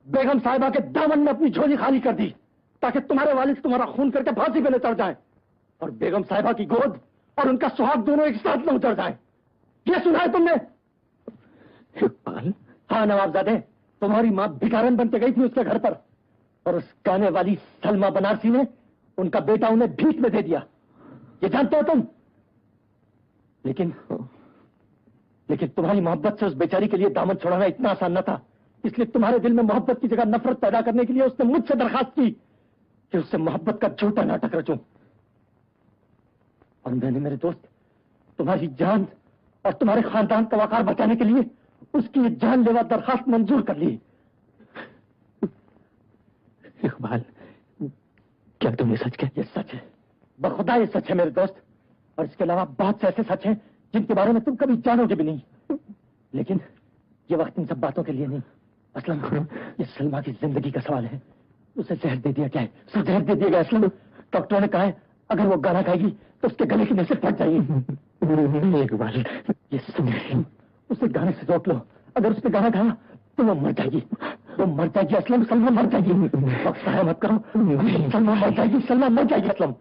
बेगम साहिबा के दामन में अपनी झोली खाली कर दी, ताकि तुम्हारे वालिद तुम्हारा खून करके फांसी पे न चढ़ जाए और बेगम साहिबा की गोद और उनका सुहाग दोनों एक साथ न उतर जाए। ये सुना है तुमने? हाँ नवाबजादे, तुम्हारी माँ भिखारन बनते गई थी उसके घर पर, और उस गाने वाली सलमा बनारसी ने उनका बेटा उन्हें भीख में दे दिया। ये जानते हो तुम? लेकिन तुम्हारी मोहब्बत से उस बेचारी के लिए दामन छुड़ाना इतना आसान न था, इसलिए तुम्हारे दिल में मोहब्बत की जगह नफरत पैदा करने के लिए उसने मुझसे दरखास्त की कि उससे मोहब्बत का झूठा नाटक रचूं। और मैंने मेरे दोस्त तुम्हारी जान और तुम्हारे खानदान का वकार बचाने के लिए उसकी ये जानलेवा दरखास्त मंजूर कर ली। इकबाल, क्या तुम ये सच कह? ये सच है, बखुदा ये सच है मेरे दोस्त। और इसके अलावा बहुत से ऐसे सच हैं जिनके बारे में तुम कभी जानोगे भी नहीं। लेकिन ये वक्त इन सब बातों के लिए नहीं। असलम, ये सलमा की जिंदगी का सवाल है। उसे जहर दे दिया क्या है? उसे जहर दे दिया गया असलम। डॉक्टरों ने कहा है अगर वो गाना गाएगी तो उसके गले की नसें फट जाएगी। इकबाल, ये असलम, उसे गाने से रोक लो। अगर उसने गाना गाया तो वो मर जाएगी। वो मर जाएगी असलम, सलमा मर जाएगी। वक्त ज़ाया मत करो। सलमा मर जाएगी, सलमा मर जाएगी असलम।